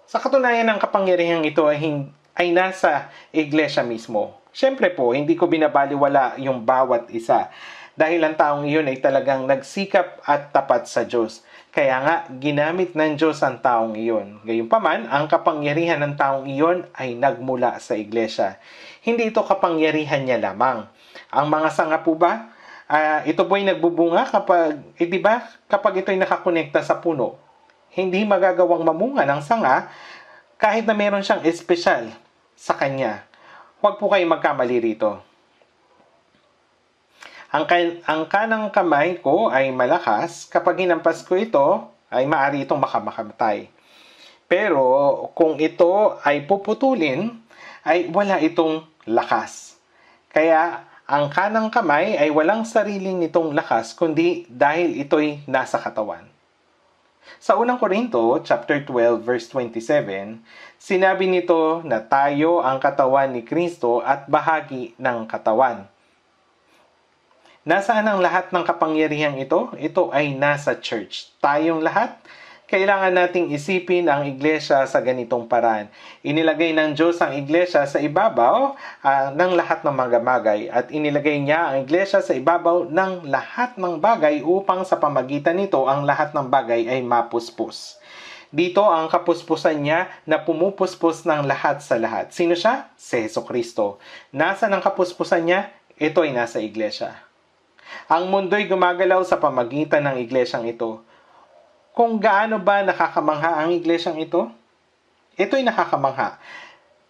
sa katunayan ng kapangyarihan ito ay nasa iglesia mismo. Siyempre po, hindi ko binabaliwala yung bawat isa. Dahil ang taong iyon ay talagang nagsikap at tapat sa Diyos. Kaya nga, ginamit ng Diyos ang taong iyon. Gayunpaman, ang kapangyarihan ng taong iyon ay nagmula sa iglesia. Hindi ito kapangyarihan niya lamang. Ang mga sanga po ba? Ito po ay nagbubunga kapag, diba? Kapag ito ay nakakonekta sa puno. Hindi magagawang mamunga ng sanga kahit na meron siyang espesyal sa kanya. Huwag po kayo magkamali rito. Ang kanang kamay ko ay malakas. Kapag hinampas ko ito, ay maaari itong makamatay. Pero kung ito ay puputulin, ay wala itong lakas. Kaya ang kanang kamay ay walang sariling nitong lakas, kundi dahil ito'y nasa katawan. Sa unang Korinto, chapter 12, verse 27, sinabi nito na tayo ang katawan ni Kristo at bahagi ng katawan. Nasaan ang lahat ng kapangyarihang ito? Ito ay nasa church. Tayong lahat, kailangan nating isipin ang iglesia sa ganitong paraan. Inilagay ng Diyos ang iglesia sa ibabaw ng lahat ng mga bagay at inilagay niya ang iglesia sa ibabaw ng lahat ng bagay upang sa pamagitan nito ang lahat ng bagay ay mapuspos. Dito ang kapuspusan niya na pumupuspos ng lahat sa lahat. Sino siya? Si Jesucristo. Nasaan ang kapuspusan niya? Ito ay nasa iglesia. Ang mundo'y gumagalaw sa pamagitan ng iglesyang ito. Kung gaano ba nakakamangha ang iglesyang ito? Ito'y nakakamangha.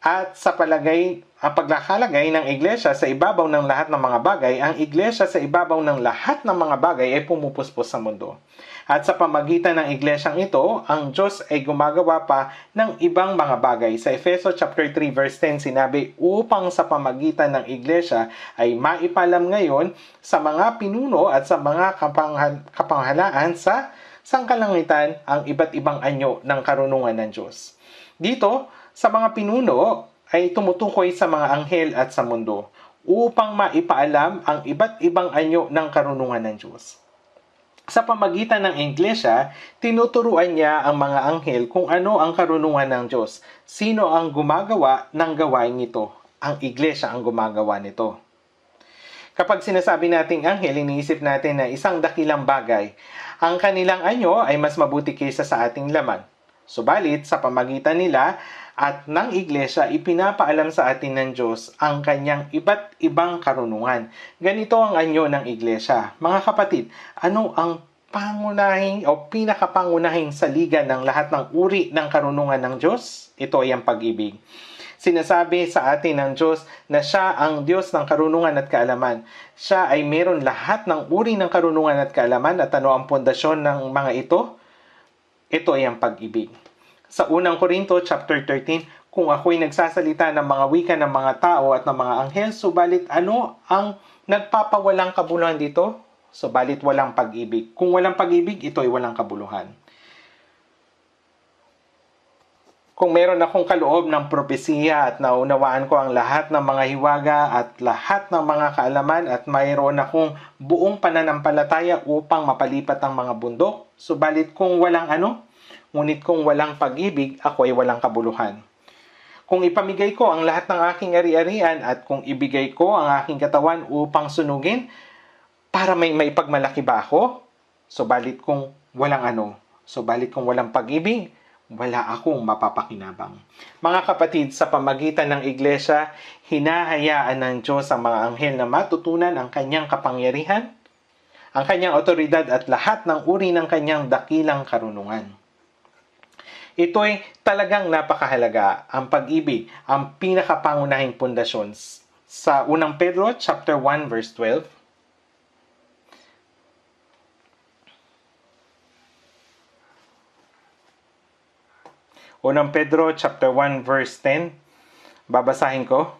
At sa paglakalagay ng iglesia sa ibabaw ng lahat ng mga bagay, ang iglesia sa ibabaw ng lahat ng mga bagay ay pumupuspos sa mundo. At sa pamagitan ng iglesyang ito, ang Diyos ay gumagawa pa ng ibang mga bagay. Sa Efeso chapter 3 verse 10 sinabi, upang sa pamagitan ng iglesia ay maipalam ngayon sa mga pinuno at sa mga kapanghalaan sa sangkalangitan ang iba't ibang anyo ng karunungan ng Diyos. Dito, sa mga pinuno ay tumutukoy sa mga anghel at sa mundo upang maipaalam ang iba't ibang anyo ng karunungan ng Diyos. Sa pamagitan ng iglesia, tinuturuan niya ang mga anghel kung ano ang karunungan ng Diyos. Sino ang gumagawa ng gawain ito? Ang iglesia ang gumagawa nito. Kapag sinasabi nating anghel, iniisip natin na isang dakilang bagay. Ang kanilang anyo ay mas mabuti kaysa sa ating laman. Subalit, sa pamagitan nila, at ng iglesia, ipinapaalam sa atin ng Diyos ang kanyang iba't ibang karunungan. Ganito ang anyo ng iglesia. Mga kapatid, ano ang pangunahing o pinakapangunahing saligan ng lahat ng uri ng karunungan ng Diyos? Ito ay ang pag-ibig. Sinasabi sa atin ng Diyos na siya ang Diyos ng karunungan at kaalaman. Siya ay meron lahat ng uri ng karunungan at kaalaman, at ano ang pundasyon ng mga ito? Ito ay ang pag-ibig. Sa unang Korinto chapter 13, kung ako'y nagsasalita ng mga wika ng mga tao at ng mga anghel, subalit ano ang nagpapawalang kabuluhan dito? Subalit walang pag-ibig. Kung walang pag-ibig, ito ay walang kabuluhan. Kung meron akong kaloob ng propesiya at naunawaan ko ang lahat ng mga hiwaga at lahat ng mga kaalaman at mayroon akong buong pananampalataya upang mapalipat ang mga bundok, subalit kung walang ngunit kung walang pag-ibig, ako ay walang kabuluhan. Kung ipamigay ko ang lahat ng aking ari-arian at kung ibigay ko ang aking katawan upang sunugin, para may pagmalaki ba ako? Subalit kung walang pag-ibig, wala akong mapapakinabang. Mga kapatid, sa pamagitan ng iglesia, hinahayaan ng Diyos ang mga anghel na matutunan ang kanyang kapangyarihan, ang kanyang otoridad at lahat ng uri ng kanyang dakilang karunungan. Ito'y talagang napakahalaga, ang pag-ibig, ang pinakapangunahing pundasyon. Sa unang Pedro chapter 1 verse 12, Unang Pedro chapter 1 verse 10, babasahin ko.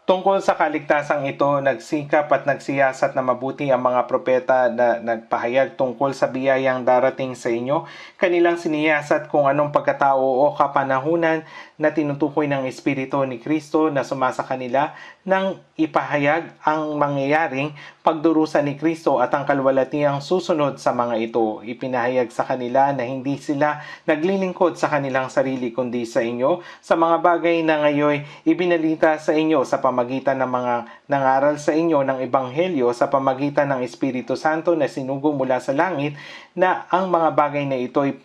Tungkol sa kaligtasang ito, nagsikap at nagsiyasat na mabuti ang mga propeta na nagpahayag tungkol sa biyayang darating sa inyo. Kanilang siniyasat kung anong pagkatao o kapanahunan na tinutukoy ng Espiritu ni Kristo na sumasa kanila nang ipahayag ang mangyayaring pagdurusa ni Kristo at ang kalwalatiang susunod sa mga ito. Ipinahayag sa kanila na hindi sila naglilingkod sa kanilang sarili kundi sa inyo, sa mga bagay na ngayon ibinalita sa inyo sa pamagitan ng mga nangaral sa inyo ng Ebanghelyo, sa pamagitan ng Espiritu Santo na sinugo mula sa langit, na ang mga bagay na ito ay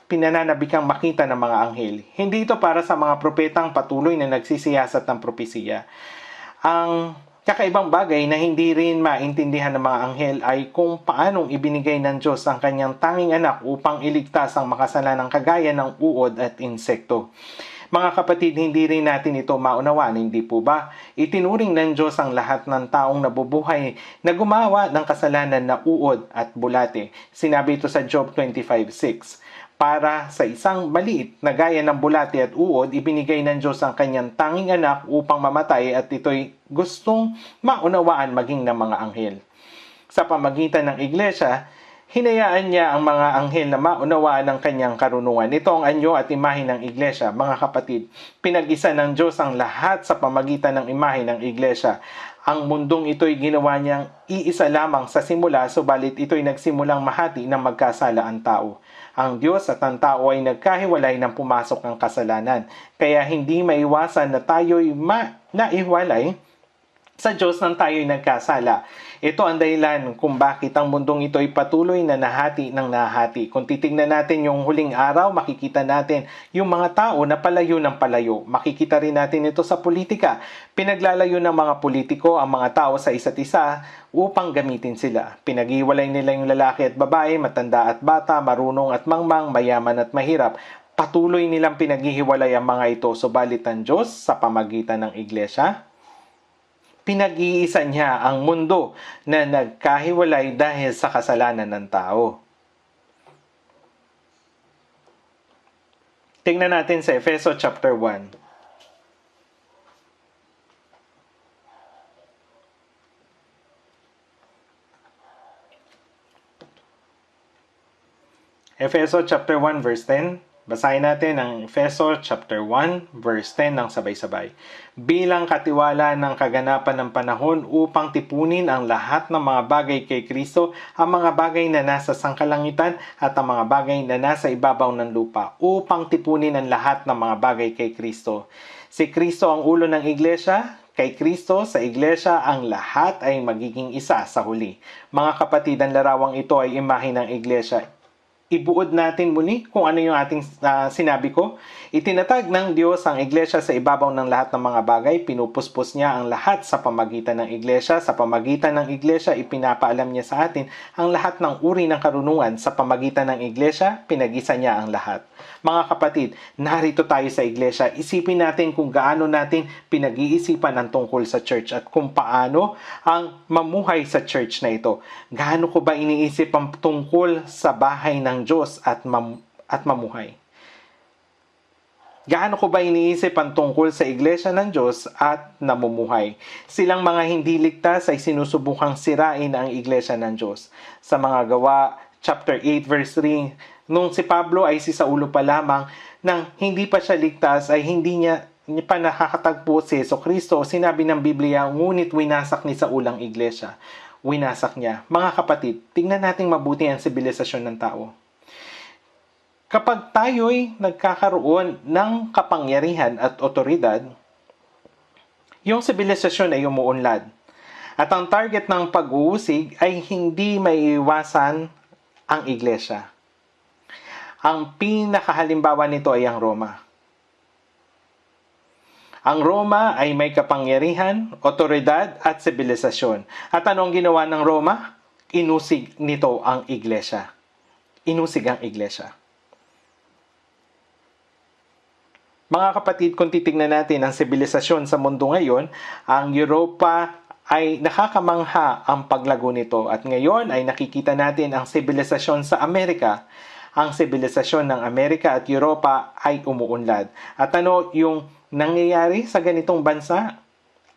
pinananabikang makita ng mga anghel. Hindi ito para sa mga propetang patuloy na nagsisiyasat ng propesiya. Ang kakaibang bagay na hindi rin maintindihan ng mga anghel ay kung paanong ibinigay ng Diyos ang kanyang tanging anak upang iligtas ang makasalanang kagaya ng uod at insekto. Mga kapatid, hindi rin natin ito maunawaan, hindi po ba? Itinuring ng Diyos ang lahat ng taong nabubuhay na gumawa ng kasalanan na uod at bulate. Sinabi ito sa Job 25:6. Para sa isang maliit na gaya ng bulate at uod, ibinigay ng Diyos ang kanyang tanging anak upang mamatay, at ito'y gustong maunawaan maging ng mga anghel. Sa pamagitan ng iglesia, hinayaan niya ang mga anghel na maunawaan ang kanyang karunungan. Ito ang anyo at imahe ng iglesia. Mga kapatid, pinag-isa ng Diyos ang lahat sa pamagitan ng imahe ng iglesia. Ang mundong ito'y ginawa niyang iisa lamang sa simula, subalit ito'y nagsimulang mahati ng magkasala ang tao. Ang Diyos at ang tao ay nagkahiwalay nang pumasok ang kasalanan. Kaya hindi maiwasan na tayo'y naiwalay sa Diyos nang tayo'y nagkasala. Ito ang dahilan kung bakit ang mundong ito ay patuloy na nahati ng nahati. Kung titignan natin yung huling araw, makikita natin yung mga tao na palayo ng palayo. Makikita rin natin ito sa politika. Pinaglalayo ng mga politiko ang mga tao sa isa't isa upang gamitin sila. Pinag-iwalay nila yung lalaki at babae, matanda at bata, marunong at mangmang, mayaman at mahirap. Patuloy nilang pinaghihiwalay ang mga ito, subalit ang Diyos sa pamagitan ng iglesia, pinag-iisa niya ang mundo na nagkahiwalay dahil sa kasalanan ng tao. Tingnan natin sa Efeso chapter 1. Efeso chapter 1 verse 10. Basahin natin ang Efeso chapter 1 verse 10 ng sabay-sabay. Bilang katiwala ng kaganapan ng panahon upang tipunin ang lahat ng mga bagay kay Kristo, ang mga bagay na nasa sangkalangitan at ang mga bagay na nasa ibabaw ng lupa, upang tipunin ang lahat ng mga bagay kay Kristo. Si Kristo ang ulo ng iglesia. Kay Kristo sa iglesia ang lahat ay magiging isa sa huli. Mga kapatid, ang larawang ito ay imahe ng iglesia. Ibuod natin muli kung ano yung ating sinabi ko. Itinatag ng Diyos ang iglesia sa ibabaw ng lahat ng mga bagay. Pinupuspos niya ang lahat sa pamagitan ng iglesia. Sa pamagitan ng iglesia, ipinapaalam niya sa atin ang lahat ng uri ng karunungan. Sa pamagitan ng iglesia, pinag-isa niya ang lahat. Mga kapatid, narito tayo sa iglesia. Isipin natin kung gaano natin pinag-iisipan ang tungkol sa church at kung paano ang mamuhay sa church na ito. Gaano ko ba iniisip ang tungkol sa bahay ng Diyos at mamuhay? Gaano ko ba iniisip ang tungkol sa iglesia ng Diyos at namumuhay? Silang mga hindi ligtas ay sinusubukang sirain ang iglesia ng Diyos. Sa mga Gawa, chapter 8, verse 3, nung si Pablo ay si Saulo pa lamang, nang hindi pa siya ligtas ay hindi niya pa nakakatagpo si Jesucristo. Sinabi ng Biblia, ngunit winasak ni Saulo ang iglesia. Winasak niya. Mga kapatid, tingnan natin mabuti ang sibilisasyon ng tao. Kapag tayo'y nagkakaroon ng kapangyarihan at otoridad, yung sibilisasyon ay umuunlad. At ang target ng pag-uusig ay hindi maiiwasan ang iglesia. Ang pinakahalimbawa nito ay ang Roma. Ang Roma ay may kapangyarihan, otoridad at sibilisasyon. At ano ang ginawa ng Roma? Inusig nito ang iglesia. Inusig ang iglesia. Mga kapatid, kung titignan natin ang sibilisasyon sa mundo ngayon, ang Europa ay nakakamangha ang paglago nito. At ngayon ay nakikita natin ang sibilisasyon sa Amerika. Ang sibilisasyon ng Amerika at Europa ay umuunlad. At ano yung nangyayari sa ganitong bansa?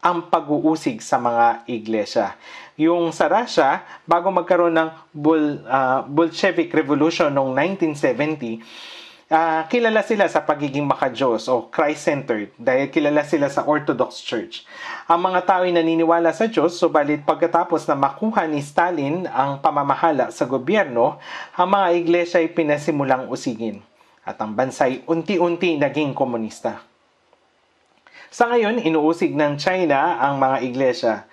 Ang pag-uusig sa mga iglesia. Yung sa Russia, bago magkaroon ng Bolshevik Revolution noong 1970, kilala sila sa pagiging makadiyos o Christ-centered dahil kilala sila sa Orthodox Church. Ang mga tao ay naniniwala sa Diyos, subalit pagkatapos na makuha ni Stalin ang pamamahala sa gobyerno, ang mga iglesia ay pinasimulang usigin at ang bansa ay unti-unti naging komunista. Sa ngayon, inuusig ng China ang mga iglesia.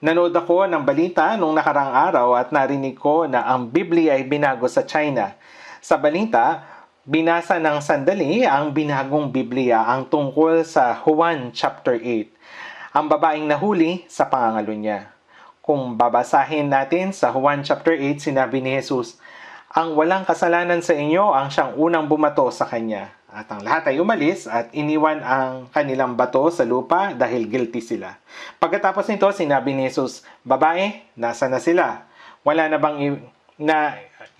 Nanood ako ng balita nung nakarang araw at narinig ko na ang Biblia ay binago sa China. Sa balita, binasa ng sandali ang binagong Biblia ang tungkol sa Juan chapter 8. Ang babaeng nahuli sa pangangalo niya. Kung babasahin natin sa Juan chapter 8, sinabi ni Jesus, ang walang kasalanan sa inyo ang siyang unang bumato sa kanya. At ang lahat ay umalis at iniwan ang kanilang bato sa lupa dahil guilty sila. Pagkatapos nito, sinabi ni Jesus, babae, nasa na sila? Wala na bang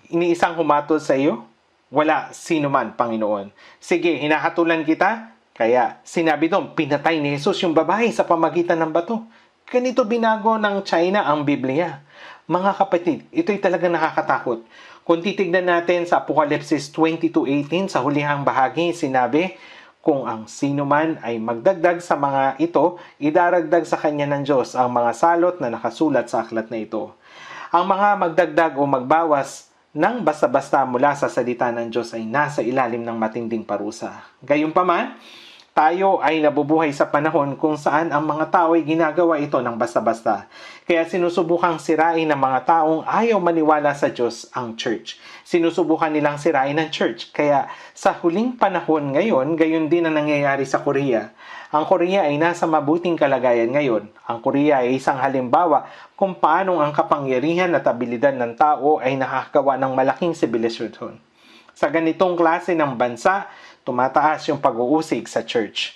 iniisang humatol sa iyo? Wala sino man, Panginoon. Sige, hinahatulan kita. Kaya sinabi doon, pinatay ni Jesus yung babae sa pamagitan ng bato. Ganito binago ng China ang Biblia. Mga kapatid, ito'y talagang nakakatakot. Kung titignan natin sa Apokalipsis 22:18, sa hulihang bahagi, sinabi, kung ang sino man ay magdagdag sa mga ito, idaragdag sa kanya ng Diyos ang mga salot na nakasulat sa aklat na ito. Ang mga magdagdag o magbawas nang basta-basta mula sa salita ng Diyos ay nasa ilalim ng matinding parusa. Gayunpaman, tayo ay nabubuhay sa panahon kung saan ang mga tao ay ginagawa ito ng basta-basta. Kaya sinusubukang sirain ng mga taong ayaw maniwala sa Diyos ang church. Sinusubukan nilang sirain ang church. Kaya sa huling panahon ngayon, gayon din ang nangyayari sa Korea. Ang Korea ay nasa mabuting kalagayan ngayon. Ang Korea ay isang halimbawa kung paano ang kapangyarihan at abilidad ng tao ay nakakagawa ng malaking sibilisasyon. Sa ganitong klase ng bansa, tumataas yung pag-uusig sa church.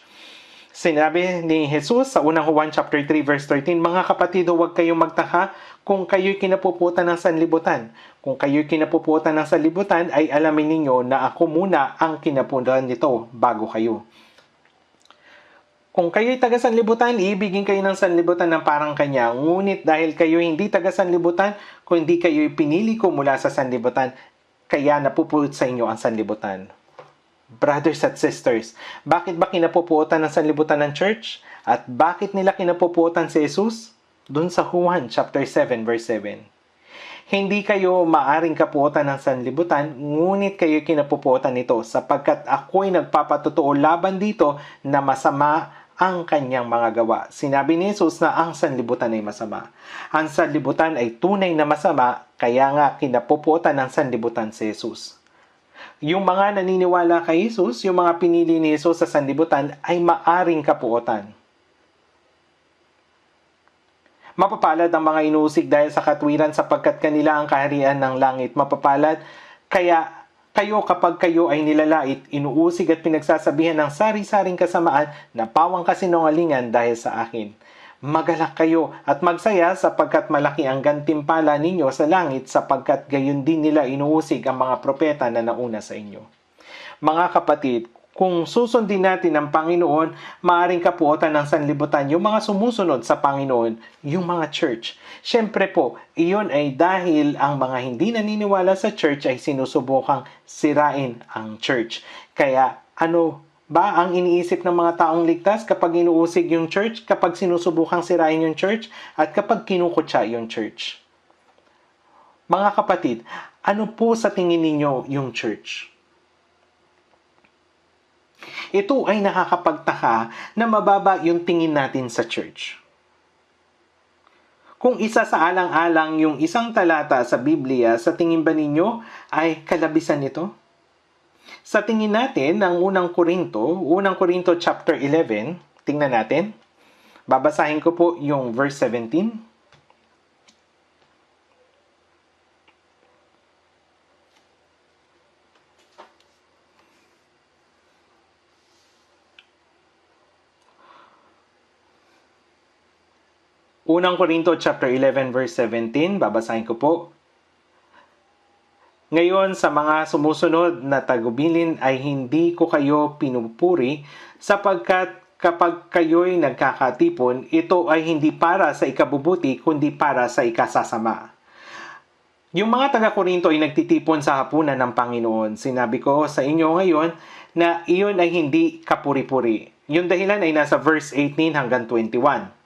Sinabi ni Jesus sa unang Juan chapter 3 verse 13, mga kapatid, huwag kayong magtaka kung kayo'y kinapuputan ng sanlibutan. Kung kayo'y kinapuputan ng sanlibutan, ay alamin ninyo na ako muna ang kinapunan nito bago kayo. Kung kayo'y taga-sanlibutan, iibigin kayo ng sanlibutan ng parang kanya. Ngunit dahil kayo'y hindi taga-sanlibutan, kung hindi kayo'y pinili ko mula sa sanlibutan, kaya napupulot sa inyo ang sanlibutan. Brothers at sisters, bakit ba kinapupuotan ng sanlibutan ng church? At bakit nila kinapupuotan si Jesus? Doon sa Juan chapter 7 verse 7. Hindi kayo maaring kapuotan ng sanlibutan, ngunit kayo kinapupuotan nito sapagkat ako'y nagpapatotoo laban dito na masama ang kanyang mga gawa. Sinabi ni Jesus na ang sanlibutan ay masama. Ang sanlibutan ay tunay na masama, kaya nga kinapupuotan ng sanlibutan si Jesus. Yung mga naniniwala kay Jesus, yung mga pinili ni Jesus sa sanlibutan ay maaring kapuotan. Mapapalad ang mga inuusig dahil sa katwiran sapagkat kanila ang kaharian ng langit. Mapapalad, kaya kayo kapag kayo ay nilalait, inuusig at pinagsasabihan ng sari-saring kasamaan na pawang kasinungalingan dahil sa akin. Magalak kayo at magsaya sapagkat malaki ang gantimpala ninyo sa langit sapagkat gayon din nila inuusig ang mga propeta na nauna sa inyo. Mga kapatid, kung susundin natin ang Panginoon, maaaring kapuotan ng sanlibutan yung mga sumusunod sa Panginoon, yung mga church. Siyempre po, iyon ay dahil ang mga hindi naniniwala sa church ay sinusubukang sirain ang church. Kaya ano ba ang iniisip ng mga taong ligtas kapag inuusig yung church, kapag sinusubukang sirain yung church, at kapag kinukutya yung church? Mga kapatid, ano po sa tingin ninyo yung church? Ito ay nakakapagtaka na mababa yung tingin natin sa church. Kung isa sa alang-alang yung isang talata sa Biblia, sa tingin ba ninyo ay kalabisan nito? Sa tingin natin ng unang Korinto chapter 11, tingnan natin. Babasahin ko po yung verse 17. Unang Korinto chapter 11 verse 17, babasahin ko po. Ngayon sa mga sumusunod na tagubilin ay hindi ko kayo pinupuri sapagkat kapag kayo'y nagkakatipon, ito ay hindi para sa ikabubuti kundi para sa ikasasama. Yung mga taga-Korinto ay nagtitipon sa hapunan ng Panginoon. Sinabi ko sa inyo ngayon na iyon ay hindi kapuri-puri. Yung dahilan ay nasa verse 18 hanggang 21.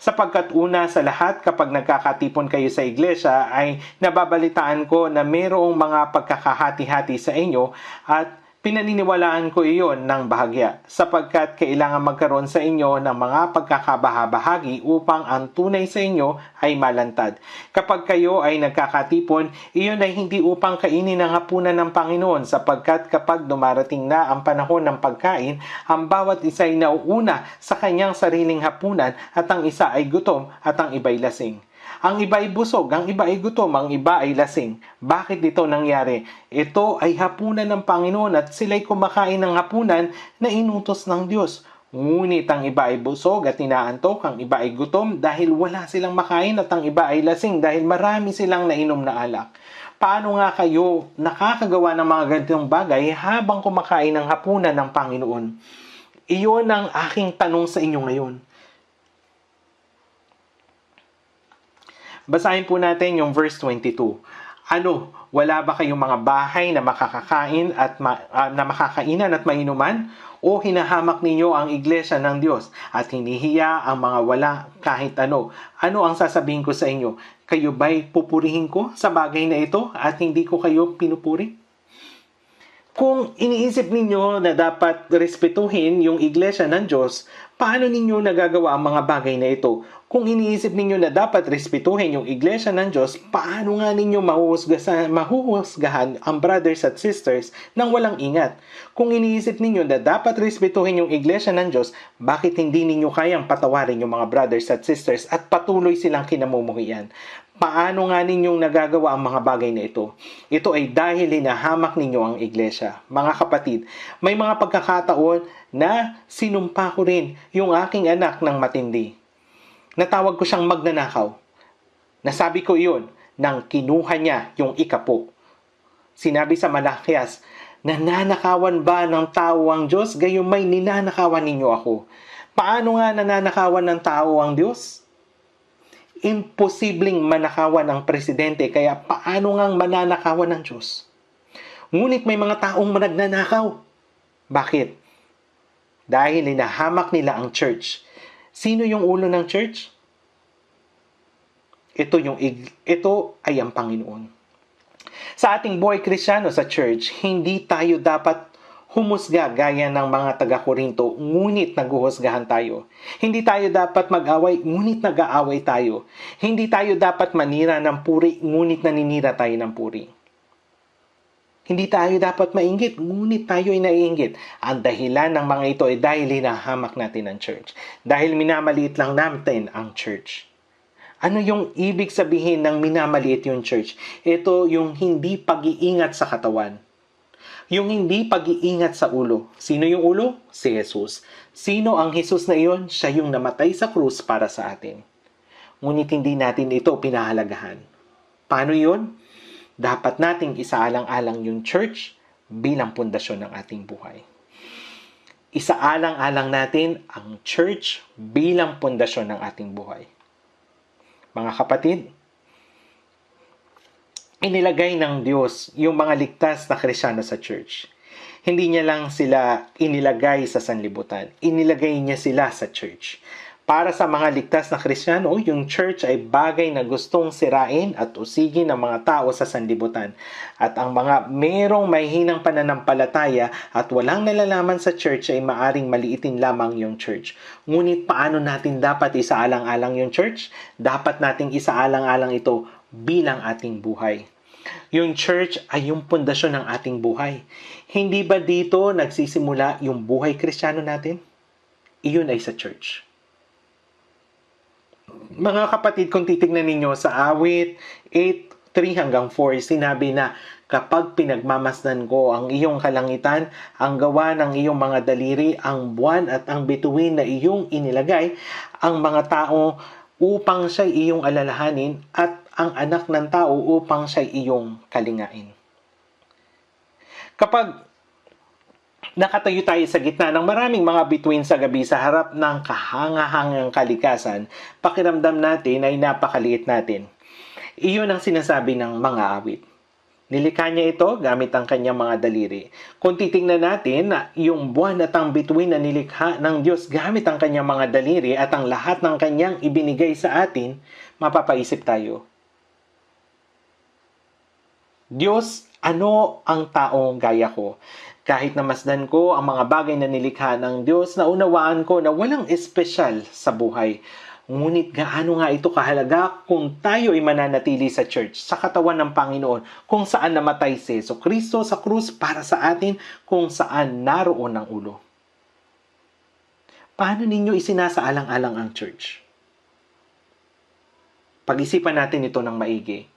Sapagkat una sa lahat kapag nagkakatipon kayo sa iglesia ay nababalitaan ko na mayroong mga pagkakahati-hati sa inyo at pinaniniwalaan ko iyon ng bahagya sapagkat kailangan magkaroon sa inyo ng mga pagkakabahabahagi upang ang tunay sa inyo ay malantad. Kapag kayo ay nagkakatipon, iyon ay hindi upang kainin ang hapunan ng Panginoon sapagkat kapag dumarating na ang panahon ng pagkain, ang bawat isa ay nauuna sa kanyang sariling hapunan at ang isa ay gutom at ang iba'y lasing. Ang iba ay busog, ang iba ay gutom, ang iba ay lasing. Bakit ito nangyari? Ito ay hapunan ng Panginoon at sila'y kumakain ng hapunan na inutos ng Diyos. Ngunit ang iba ay busog at inaantok, ang iba ay gutom dahil wala silang makain at ang iba ay lasing dahil marami silang nainom na alak. Paano nga kayo nakakagawa ng mga ganitong bagay habang kumakain ng hapunan ng Panginoon? Iyon ang aking tanong sa inyo ngayon. Basahin po natin yung verse 22. Ano, wala ba kayong mga bahay na makakakain at na makakainan at mainuman? O hinahamak ninyo ang iglesia ng Diyos at hinihiya ang mga wala kahit ano? Ano ang sasabihin ko sa inyo? Kayo ba'y pupurihin ko sa bagay na ito at hindi ko kayo pinupuri? Kung iniisip ninyo na dapat respetuhin yung iglesia ng Diyos, paano ninyo nagagawa ang mga bagay na ito? Kung iniisip ninyo na dapat respetuhin yung iglesia ng Diyos, paano nga ninyo mahuhusgahan ang brothers at sisters nang walang ingat? Kung iniisip ninyo na dapat respetuhin yung iglesia ng Diyos, bakit hindi ninyo kayang patawarin yung mga brothers at sisters at patuloy silang kinamumuhian? Paano nga ninyong nagagawa ang mga bagay na ito? Ito ay dahil hinahamak ninyo ang iglesia. Mga kapatid, may mga pagkakataon na sinumpa ko rin yung aking anak ng matindi. Natawag ko siyang magnanakaw. Nasabi ko iyon nang kinuha niya yung ikapo. Sinabi sa Malakias, nananakawan ba ng tao ang Diyos? Gayon may ninanakawan ninyo ako. Paano nga nananakawan ng tao ang Diyos? Imposibleng manakawan ang presidente, kaya paano ngang mananakawan ng Diyos? Ngunit may mga taong nagnanakaw. Bakit? Dahil hinahamak nila ang church. Sino yung ulo ng church? Ito ay ang Panginoon. Sa ating buhay Kristiyano sa church, hindi tayo dapat humusga gaya ng mga taga-Korinto, ngunit naguhusgahan tayo. Hindi tayo dapat mag-away, ngunit nag-aaway tayo. Hindi tayo dapat manira ng puri, ngunit naninira tayo ng puri. Hindi tayo dapat mainggit, ngunit tayo ay naiinggit. Ang dahilan ng mga ito ay dahil hinahamak natin ang church. Dahil minamaliit lang natin ang church. Ano yung ibig sabihin ng minamaliit yung church? Ito yung hindi pag-iingat sa katawan. Yung hindi pag-iingat sa ulo. Sino yung ulo? Si Jesus. Sino ang Jesus na iyon? Siya yung namatay sa krus para sa atin. Ngunit hindi natin ito pinahalagahan. Paano yun? Dapat nating isaalang-alang yung church bilang pundasyon ng ating buhay. Isaalang-alang natin ang church bilang pundasyon ng ating buhay. Mga kapatid, inilagay ng Diyos yung mga ligtas na Kristiyano sa church. Hindi niya lang sila inilagay sa sanlibutan. Inilagay niya sila sa church. Para sa mga ligtas na Kristiyano, yung church ay bagay na gustong sirain at usigin ng mga tao sa sanlibutan. At ang mga merong mahihinang pananampalataya at walang nalalaman sa church ay maaring maliitin lamang yung church. Ngunit paano natin dapat isaalang-alang yung church? Dapat nating isaalang-alang ito bilang ating buhay. Yung church ay yung pundasyon ng ating buhay. Hindi ba dito nagsisimula yung buhay Kristiyano natin? Iyon ay sa church. Mga kapatid, kung titignan ninyo sa awit 8:3 hanggang 4, sinabi na, kapag pinagmamasdan ko ang iyong kalangitan, ang gawa ng iyong mga daliri, ang buwan at ang bituin na iyong inilagay, ang mga tao upang siya iyong alalahanin at ang anak ng tao upang siya iyong kalingain. Kapag nakatayo tayo sa gitna ng maraming mga bituin sa gabi sa harap ng kahangahangang kalikasan, pakiramdam natin ay napakaliit natin. Iyon ang sinasabi ng mga awit. Nilikha niya ito gamit ang kanyang mga daliri. Kung titingnan natin na yung buwan at ang bituin na nilikha ng Diyos gamit ang kanyang mga daliri at ang lahat ng kanyang ibinigay sa atin, mapapaisip tayo. Diyos, ano ang taong gaya ko? Kahit namasdan ko ang mga bagay na nilikha ng Diyos, naunawaan ko na walang espesyal sa buhay. Ngunit gaano nga ito kahalaga kung tayo ay mananatili sa church, sa katawan ng Panginoon, kung saan namatay si Jesucristo sa krus para sa atin, kung saan naroon ang ulo. Paano ninyo isinasaalang-alang ang church? Pag-isipan natin ito ng maigi.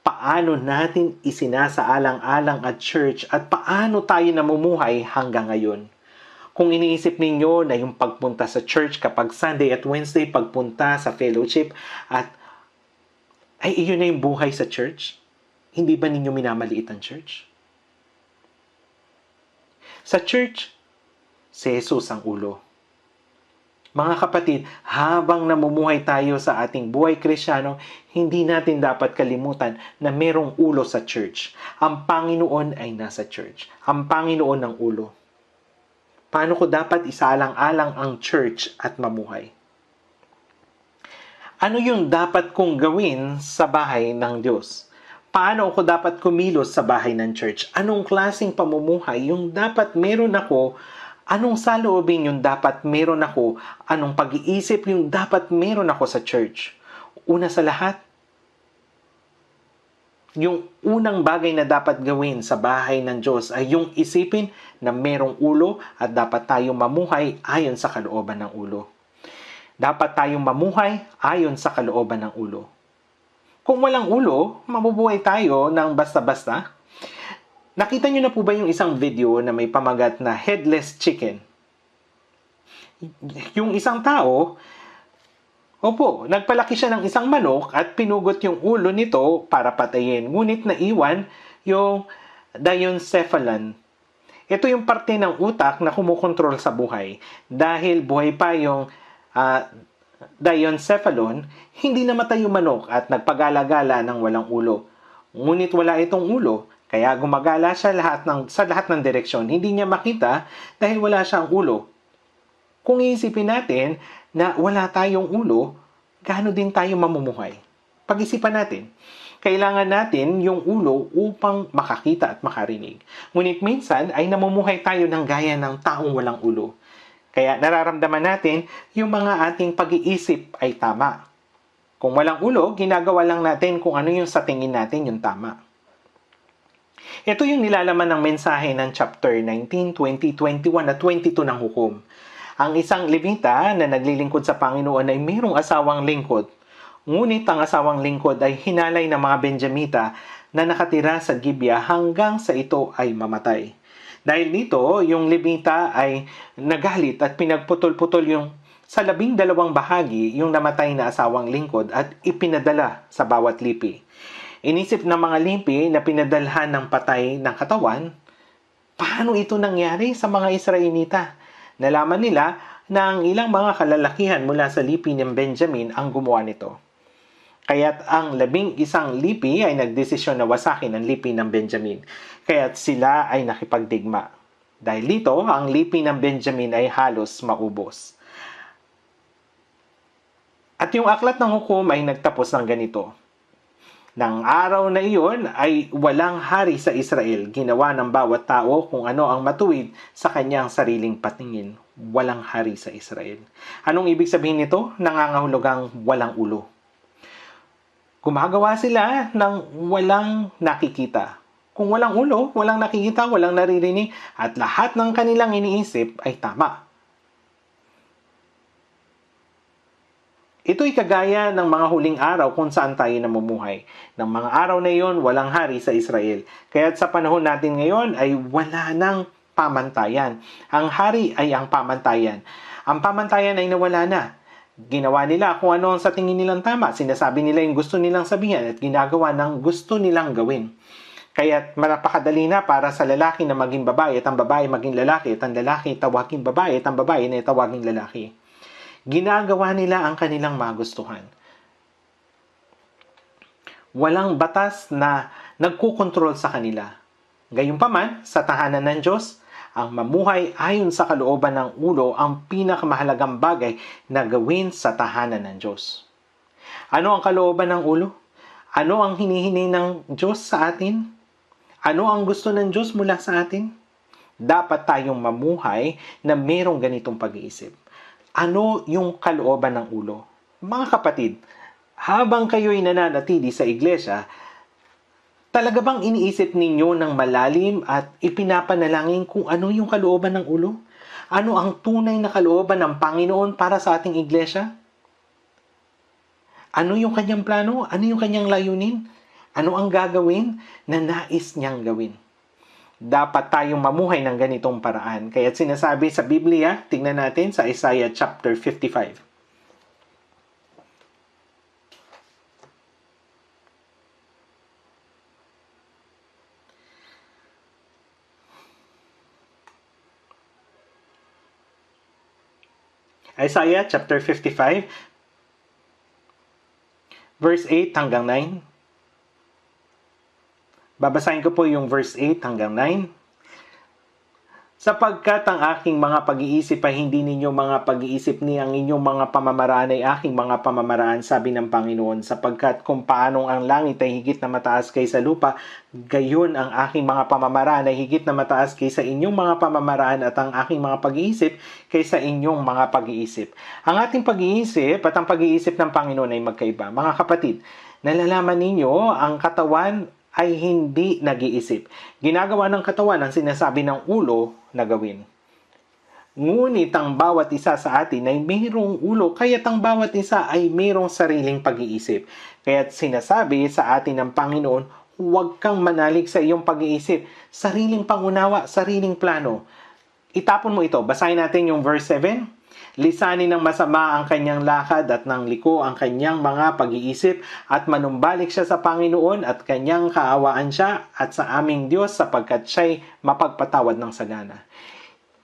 Paano natin isinasaalang-alang at church at paano tayo namumuhay hanggang ngayon? Kung iniisip ninyo na yung pagpunta sa church kapag Sunday at Wednesday, pagpunta sa fellowship, at ay iyon na yung buhay sa church, hindi ba ninyo minamaliit ang church? Sa church, si Jesus ang ulo. Mga kapatid, habang namumuhay tayo sa ating buhay Kristiyano, hindi natin dapat kalimutan na merong ulo sa church. Ang Panginoon ay nasa church. Ang Panginoon ang ulo. Paano ko dapat isaalang-alang ang church at mamuhay? Ano yung dapat kong gawin sa bahay ng Diyos? Paano ako dapat kumilos sa bahay ng church? Anong klaseng pamumuhay yung dapat meron ako? Anong saloobin yung dapat meron ako? Anong pag-iisip yung dapat meron ako sa church? Una sa lahat, yung unang bagay na dapat gawin sa bahay ng Diyos ay yung isipin na merong ulo at dapat tayong mamuhay ayon sa kalooban ng ulo. Dapat tayong mamuhay ayon sa kalooban ng ulo. Kung walang ulo, mabubuhay tayo ng basta-basta. Nakita niyo na po ba yung isang video na may pamagat na headless chicken? Yung isang tao, nagpalaki siya ng isang manok at pinugot yung ulo nito para patayin. Ngunit naiwan yung diencephalon. Ito yung parte ng utak na kumukontrol sa buhay. Dahil buhay pa yung diencephalon, hindi namatay yung manok at nagpagala-gala ng walang ulo. Ngunit wala itong ulo. Kaya gumagala siya sa lahat ng direksyon. Hindi niya makita dahil wala siyang ulo. Kung iisipin natin na wala tayong ulo, gaano din tayo mamumuhay? Pag-isipan natin. Kailangan natin yung ulo upang makakita at makarinig. Ngunit minsan ay namumuhay tayo ng gaya ng taong walang ulo. Kaya nararamdaman natin yung mga ating pag-iisip ay tama. Kung walang ulo, ginagawa lang natin kung ano yung sa tingin natin yung tama. Ito yung nilalaman ng mensahe ng chapter 19, 20, 21 at 22 ng hukom. Ang isang Levita na naglilingkod sa Panginoon ay mayroong asawang lingkod. Ngunit ang asawang lingkod ay hinalay ng mga Benjamita na nakatira sa Gibea hanggang sa ito ay mamatay. Dahil dito, yung Levita ay nagalit at pinagputol-putol yung sa 12 bahagi yung namatay na asawang lingkod at ipinadala sa bawat lipi. Inisip ng mga lipi na pinadalhan ng patay ng katawan, paano ito nangyari sa mga Israelita? Nalaman nila na ang ilang mga kalalakihan mula sa lipi ng Benjamin ang gumawa nito. Kaya't ang 11 lipi ay nagdesisyon na wasakin ang lipi ng Benjamin. Kaya't sila ay nakipagdigma. Dahil dito, ang lipi ng Benjamin ay halos maubos. At yung aklat ng hukom ay nagtapos ng ganito. Nang araw na iyon ay walang hari sa Israel. Ginawa ng bawat tao kung ano ang matuwid sa kanyang sariling patingin. Walang hari sa Israel. Anong ibig sabihin nito? Nangangahulugang walang ulo. Gumagawa sila ng walang nakikita. Kung walang ulo, walang nakikita, walang naririnig, at lahat ng kanilang iniisip ay tama. Ito'y kagaya ng mga huling araw kung saan tayo namumuhay. Ng mga araw na iyon, walang hari sa Israel. Kaya't sa panahon natin ngayon ay wala nang pamantayan. Ang hari ay ang pamantayan. Ang pamantayan ay nawala na. Ginawa nila kung ano ang sa tingin nilang tama. Sinasabi nila yung gusto nilang sabihin at ginagawa ng gusto nilang gawin. Kaya't napakadali na para sa lalaki na maging babae at ang babae maging lalaki at ang lalaki tawaging babae at ang babae na tawaging lalaki. Ginagawa nila ang kanilang magustuhan. Walang batas na nagkukontrol sa kanila. Gayunpaman, sa tahanan ng Diyos, ang mamuhay ayon sa kalooban ng ulo ang pinakamahalagang bagay na gawin sa tahanan ng Diyos. Ano ang kalooban ng ulo? Ano ang hinihingi ng Diyos sa atin? Ano ang gusto ng Diyos mula sa atin? Dapat tayong mamuhay na mayroong ganitong pag-iisip. Ano yung kalooban ng ulo? Mga kapatid, habang kayo'y nananatili sa iglesia, talaga bang iniisip ninyo ng malalim at ipinapanalangin kung ano yung kalooban ng ulo? Ano ang tunay na kalooban ng Panginoon para sa ating iglesia? Ano yung kanyang plano? Ano yung kanyang layunin? Ano ang gagawin na nais niyang gawin? Dapat tayong mamuhay ng ganitong paraan. Kaya sinasabi sa Biblia, tingnan natin sa Isaiah chapter 55. Isaiah chapter 55, verse 8 hanggang 9. Babasahin ko po yung verse 8 hanggang 9. Sapagkat ang aking mga pag-iisip ay hindi ninyo mga pag-iisip ni ang inyong mga pamamaraan ay aking mga pamamaraan, sabi ng Panginoon. Sapagkat kung paanong ang langit ay higit na mataas kaysa lupa, gayon ang aking mga pamamaraan ay higit na mataas kaysa inyong mga pamamaraan at ang aking mga pag-iisip kaysa inyong mga pag-iisip. Ang ating pag-iisip at ang pag-iisip ng Panginoon ay magkaiba. Mga kapatid, nalalaman ninyo ang katawan ay hindi nag-iisip. Ginagawa ng katawan ang sinasabi ng ulo na gawin. Ngunit ang bawat isa sa atin ay mayroong ulo, kaya't ang bawat isa ay mayroong sariling pag-iisip. Kaya't sinasabi sa atin ng Panginoon, huwag kang manalig sa iyong pag-iisip, sariling pangunawa, sariling plano. Itapon mo ito. Basahin natin yung verse 7. Lisanin ng masama ang kanyang lakad at ng liko ang kanyang mga pag-iisip at manumbalik siya sa Panginoon at kanyang kaawaan siya at sa aming Diyos sapagkat siya'y mapagpatawad ng sagana.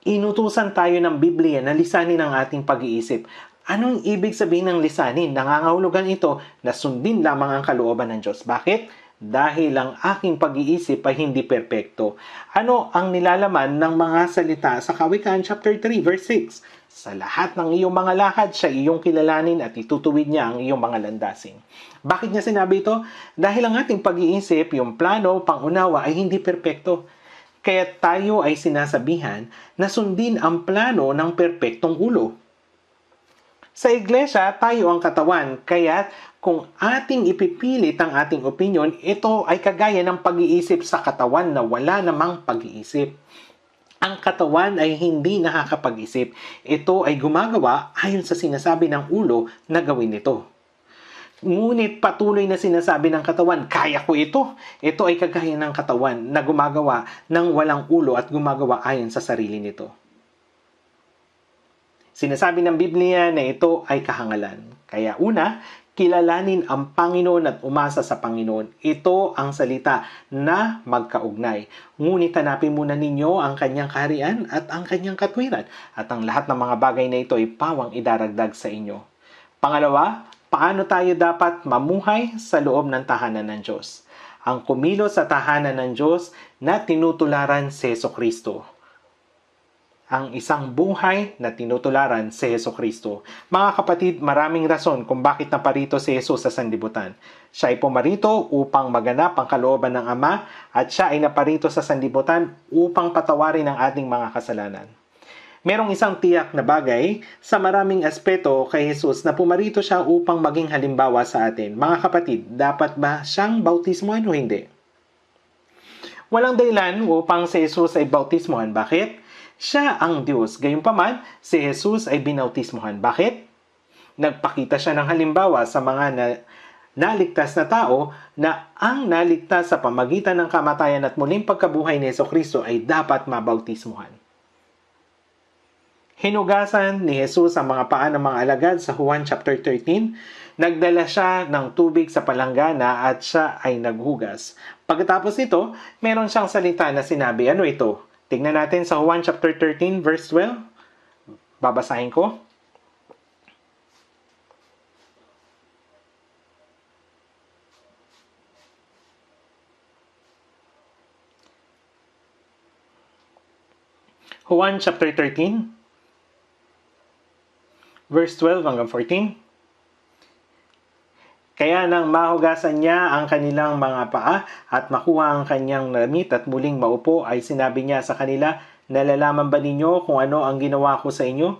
Inutusan tayo ng Biblia na lisanin ang ating pag-iisip. Anong ibig sabihin ng lisanin? Nangangahulugan ito na sundin lamang ang kalooban ng Diyos. Bakit? dahil ang aking pag-iisip ay hindi perpekto. Ano ang nilalaman ng mga salita sa Kawikaan chapter 3 verse 6? Sa lahat ng iyong mga lakad, siya iyong kilalanin at itutuwid niya ang iyong mga landasin. Bakit niya sinabi ito? Dahil ang ating pag-iisip, yung plano, pangunawa ay hindi perpekto. Kaya tayo ay sinasabihan na sundin ang plano ng perpektong ulo. Sa iglesia, tayo ang katawan, kaya kung ating ipipilit ang ating opinion, ito ay kagaya ng pag-iisip sa katawan na wala namang pag-iisip. Ang katawan ay hindi nakakapag-isip. Ito ay gumagawa ayon sa sinasabi ng ulo na gawin ito. Ngunit patuloy na sinasabi ng katawan, kaya ko ito. Ito ay kagaya ng katawan na gumagawa ng walang ulo at gumagawa ayon sa sarili nito. Sinasabi ng Biblia na ito ay kahangalan. Kaya una, kilalanin ang Panginoon at umasa sa Panginoon. Ito ang salita na magkaugnay. Ngunit hanapin muna ninyo ang kanyang kaharian at ang kanyang katwiran. At ang lahat ng mga bagay na ito ay pawang idaragdag sa inyo. Pangalawa, paano tayo dapat mamuhay sa loob ng tahanan ng Diyos? Ang kumilos sa tahanan ng Diyos na tinutularan si Jesucristo. Ang isang buhay na tinutularan si Jesucristo. Mga kapatid, maraming rason kung bakit naparito si Jesus sa sanlibutan. Siya ay pumarito upang maganap ang kalooban ng Ama at siya ay naparito sa sanlibutan upang patawarin ang ating mga kasalanan. Merong isang tiyak na bagay sa maraming aspeto kay Jesus na pumarito siya upang maging halimbawa sa atin. Mga kapatid, dapat ba siyang bautismohan o hindi? Walang dahilan upang si Jesus ay bautismohan. Bakit? Siya ang Diyos. Gayunpaman, si Jesus ay binautismohan. Bakit? Nagpakita siya ng halimbawa sa mga naligtas na tao na ang naligtas sa pamagitan ng kamatayan at muling pagkabuhay ni Jesucristo ay dapat mabautismohan. Hinugasan ni Jesus ang mga paa ng mga alagad sa Juan chapter 13. Nagdala siya ng tubig sa palanggana at siya ay naghugas. Pagkatapos nito, meron siyang salita na sinabi, ano ito? Tingnan natin sa Juan chapter 13 verse 12. Babasahin ko. Juan chapter 13 verse 12 hanggang 14. Kaya nang mahugasan niya ang kanilang mga paa at makuha ang kanyang damit at muling maupo ay sinabi niya sa kanila, nalalaman ba ninyo kung ano ang ginawa ko sa inyo?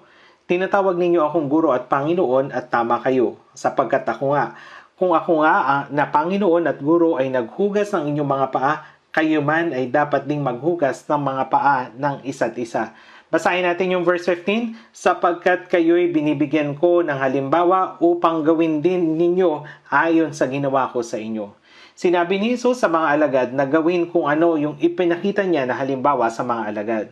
Tinatawag ninyo akong guro at Panginoon at tama kayo, sapagkat ako nga. Kung ako nga na Panginoon at guro ay naghugas ng inyong mga paa, kayo man ay dapat ding maghugas ng mga paa ng isa't isa. Basahin natin yung verse 15, sapagkat kayo'y binibigyan ko ng halimbawa upang gawin din ninyo ayon sa ginawa ko sa inyo. Sinabi ni Jesus sa mga alagad na gawin kung ano yung ipinakita niya na halimbawa sa mga alagad.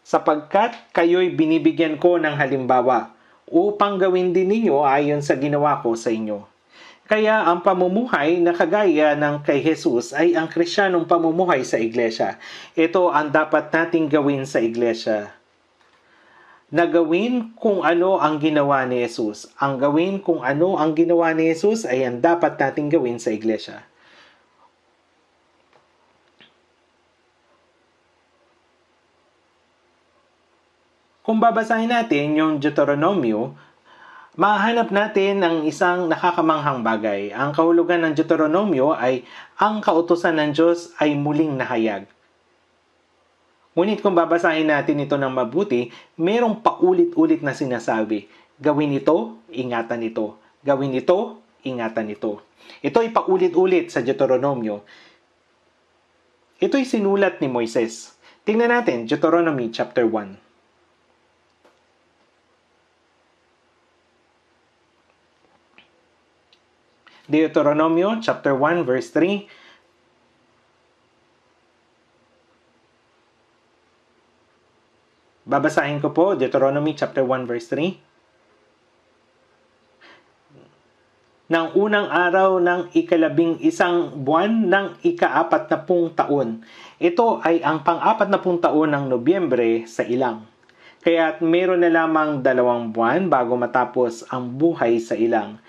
Sapagkat kayo'y binibigyan ko ng halimbawa upang gawin din ninyo ayon sa ginawa ko sa inyo. Kaya ang pamumuhay na kagaya ng kay Jesus ay ang Kristiyanong pamumuhay sa iglesia. Ito ang dapat nating gawin sa iglesia. Na gawin kung ano ang ginawa ni Jesus. Ang gawin kung ano ang ginawa ni Jesus ay ang dapat nating gawin sa iglesia. Kung babasahin natin yung Deuteronomio, mahanap natin ang isang nakakamanghang bagay. Ang kahulugan ng Deuteronomio ay ang kautusan ng Diyos ay muling nahayag. Ngunit kung babasahin natin ito ng mabuti, merong paulit-ulit na sinasabi, gawin ito, ingatan ito. Gawin ito, ingatan ito. Ito ay paulit-ulit sa Deuteronomio. Ito ay sinulat ni Moises. Tingnan natin, Deuteronomy chapter 1. Deuteronomio chapter 1 verse 3. Babasahin ko po Deuteronomy chapter 1 verse 3. Nang unang araw ng ika-11 buwan ng ika-40 taon. Ito ay ang pang-40 taon ng Nobyembre sa ilang. Kaya't meron na lamang 2 buwan bago matapos ang buhay sa ilang.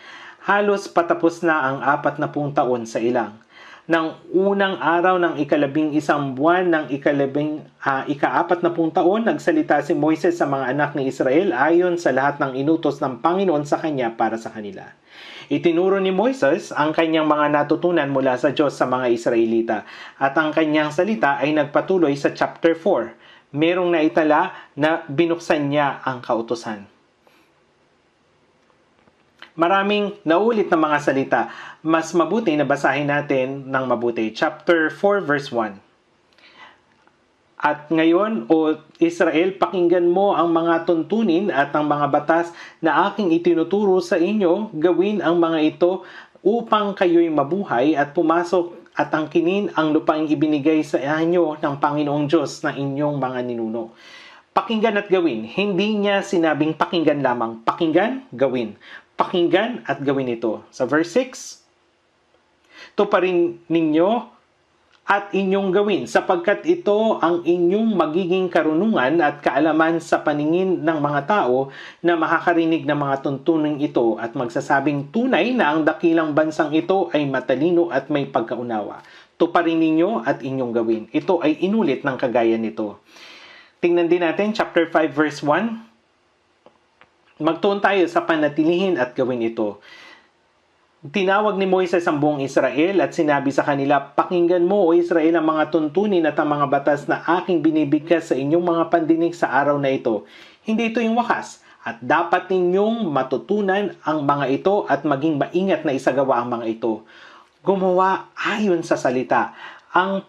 Halos patapos na ang 40 taon sa ilang. Nang unang araw ng ika-11 buwan ng ika-40 taon, nagsalita si Moises sa mga anak ni Israel ayon sa lahat ng inutos ng Panginoon sa kanya para sa kanila. Itinuro ni Moises ang kanyang mga natutunan mula sa Diyos sa mga Israelita at ang kanyang salita ay nagpatuloy sa chapter 4. Merong naitala na binuksan niya ang kautusan. Maraming naulit na mga salita. Mas mabuti na basahin natin ng mabuti. Chapter 4 verse 1. At ngayon, O Israel, pakinggan mo ang mga tuntunin at ang mga batas na aking itinuturo sa inyo. Gawin ang mga ito upang kayo'y mabuhay at pumasok at angkinin ang lupaing ibinigay sa inyo ng Panginoong Diyos na inyong mga ninuno. Pakinggan at gawin. Hindi niya sinabing pakinggan lamang. Pakinggan, gawin. Pakinggan at gawin ito. Sa verse 6, tuparin ninyo at inyong gawin sapagkat ito ang inyong magiging karunungan at kaalaman sa paningin ng mga tao na makakarinig ng mga tuntuning ito at magsasabing tunay na ang dakilang bansang ito ay matalino at may pagkaunawa. Tuparin ninyo at inyong gawin. Ito ay inulit ng kagaya nito. Tingnan din natin chapter 5 verse 1. Magtuon tayo sa panatilihin at gawin ito. Tinawag ni Moises ang buong Israel at sinabi sa kanila, pakinggan mo, O Israel, ang mga tuntunin at ang mga batas na aking binibigkas sa inyong mga pandinig sa araw na ito. Hindi ito yung wakas at dapat ninyong matutunan ang mga ito at maging maingat na isagawa ang mga ito. Gumawa ayon sa salita. Ang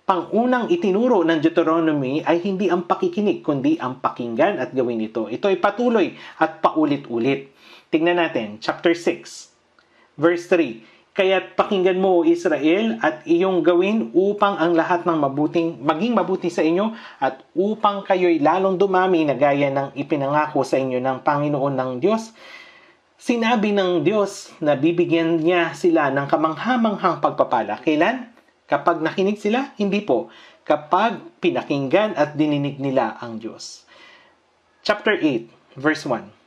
pangunang itinuro ng Deuteronomy ay hindi ang pakikinig, kundi ang pakinggan at gawin ito. Ito ay patuloy at paulit-ulit. Tingnan natin, chapter 6, verse 3. Kaya't pakinggan mo, O Israel, at iyong gawin upang ang lahat ng maging mabuti sa inyo at upang kayo'y lalong dumami na gaya ng ipinangako sa inyo ng Panginoon ng Diyos. Sinabi ng Diyos na bibigyan niya sila ng kamanghamanghang pagpapala. Kailan? Kapag nakinig sila? Hindi po. Kapag pinakinggan at dininig nila ang Diyos. Chapter 8, verse 1.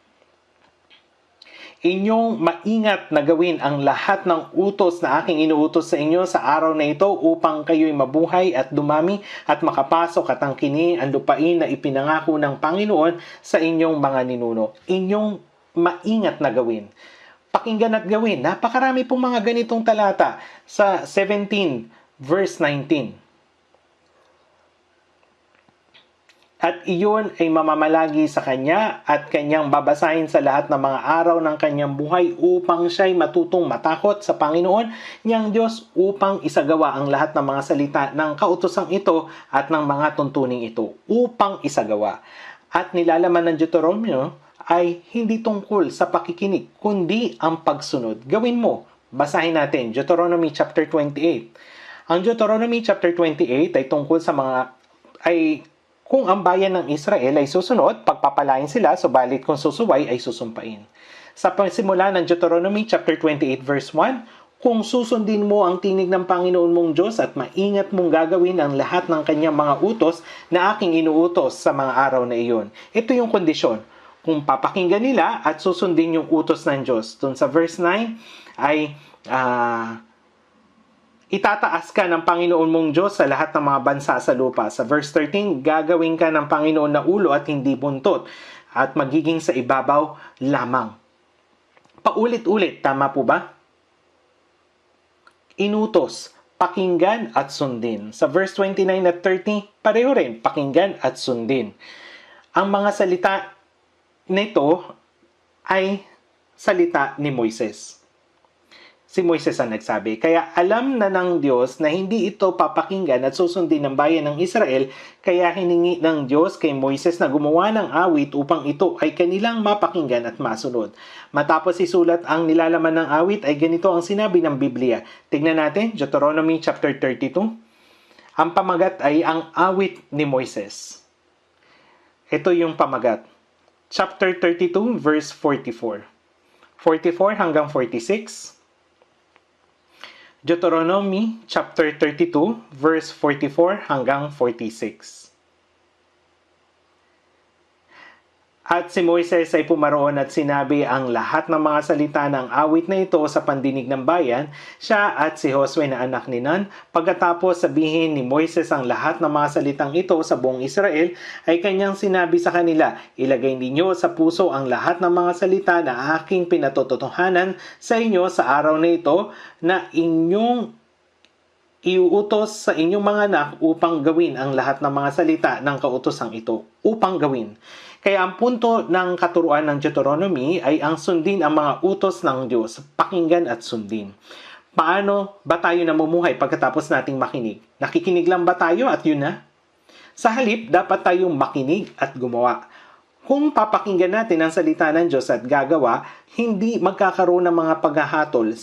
Inyong maingat na gawin ang lahat ng utos na aking inuutos sa inyo sa araw na ito upang kayo'y mabuhay at dumami at makapasok at angkinin ang lupain na ipinangako ng Panginoon sa inyong mga ninuno. Inyong maingat na gawin. Pakinggan at gawin. Napakarami pong mga ganitong talata sa 17 verse 19. At iyon ay mamamalagi sa kanya at kanyang babasahin sa lahat ng mga araw ng kanyang buhay upang siya'y matutong matakot sa Panginoon niyang Diyos upang isagawa ang lahat ng mga salita ng kautosang ito at ng mga tuntuning ito upang isagawa. At nilalaman ng Deuteronomy ay hindi tungkol sa pakikinig kundi ang pagsunod. Gawin mo. Basahin natin Deuteronomy chapter 28. Ang Deuteronomy chapter 28 ay tungkol sa kung ang bayan ng Israel ay susunod, pagpapalain sila, subalit kung susuway ay susumpain. Sa pagsimula ng Deuteronomy chapter 28 verse 1, kung susundin mo ang tinig ng Panginoon mong Diyos at maingat mong gagawin ang lahat ng kanyang mga utos na aking inuutos sa mga araw na iyon. Ito yung kondisyon. Kung papakinggan nila at susundin yung utos ng Diyos. Doon sa verse 9 ay itataas ka ng Panginoon mong Diyos sa lahat ng mga bansa sa lupa. Sa verse 13, gagawin ka ng Panginoon na ulo at hindi buntot at magiging sa ibabaw lamang. Paulit-ulit, tama po ba? Inutos, pakinggan at sundin. Sa verse 29 at 30, pareho rin, pakinggan at sundin. Ang mga salita nito ay salita ni Moises. Si Moises ang nagsabi. Kaya alam na ng Diyos na hindi ito papakinggan at susundin ng bayan ng Israel, kaya hiningi ng Diyos kay Moises na gumawa ng awit upang ito ay kanilang mapakinggan at masunod. Matapos isulat ang nilalaman ng awit ay ganito ang sinabi ng Biblia. Tignan natin, Deuteronomy chapter 32. Ang pamagat ay ang awit ni Moises. Ito yung pamagat. Chapter 32 verse 44. 44 hanggang 46. Deuteronomy chapter 32 verse 44 hanggang 46. At si Moises ay pumaroon at sinabi ang lahat ng mga salita ng awit na ito sa pandinig ng bayan, siya at si Josue na anak ni Nun. Pagkatapos sabihin ni Moises ang lahat ng mga salitang ito sa buong Israel, ay kanyang sinabi sa kanila, ilagay ninyo sa puso ang lahat ng mga salita na aking pinatotohanan sa inyo sa araw na ito na inyong iuutos sa inyong mga anak upang gawin ang lahat ng mga salita ng kautosang ito. Upang gawin. Kaya ang punto ng katuruan ng Deuteronomy ay ang sundin ang mga utos ng Diyos, pakinggan at sundin. Paano ba tayo namumuhay pagkatapos nating makinig? Nakikinig lang ba tayo at yun na? Sa halip, dapat tayong makinig at gumawa. Kung papakinggan natin ang salita ng Diyos at gagawa, hindi magkakaroon ng mga paghahatol,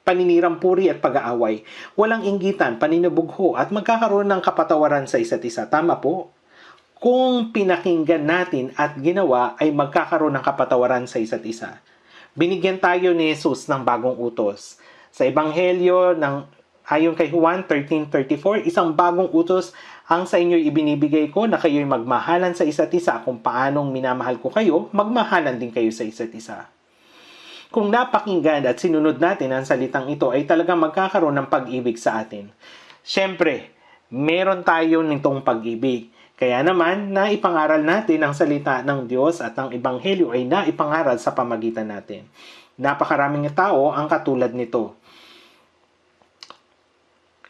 paninirampuri at pag-aaway. Walang inggitan, paninubugho at magkakaroon ng kapatawaran sa isa't isa. Tama po? Kung pinakinggan natin at ginawa ay magkakaroon ng kapatawaran sa isa't isa. Binigyan tayo ni Jesus ng bagong utos. Sa Ebanghelyo ayon kay Juan 13:34, isang bagong utos ang sa inyo ibinibigay ko na kayo'y magmahalan sa isa't isa. Kung paanong minamahal ko kayo, magmahalan din kayo sa isa't isa. Kung napakinggan at sinunod natin ang salitang ito ay talagang magkakaroon ng pag-ibig sa atin. Siyempre, meron tayo nitong pag-ibig. Kaya naman, naipangaral natin ang salita ng Diyos at ang Ebanghelyo ay naipangaral sa pamagitan natin. Napakaraming tao ang katulad nito.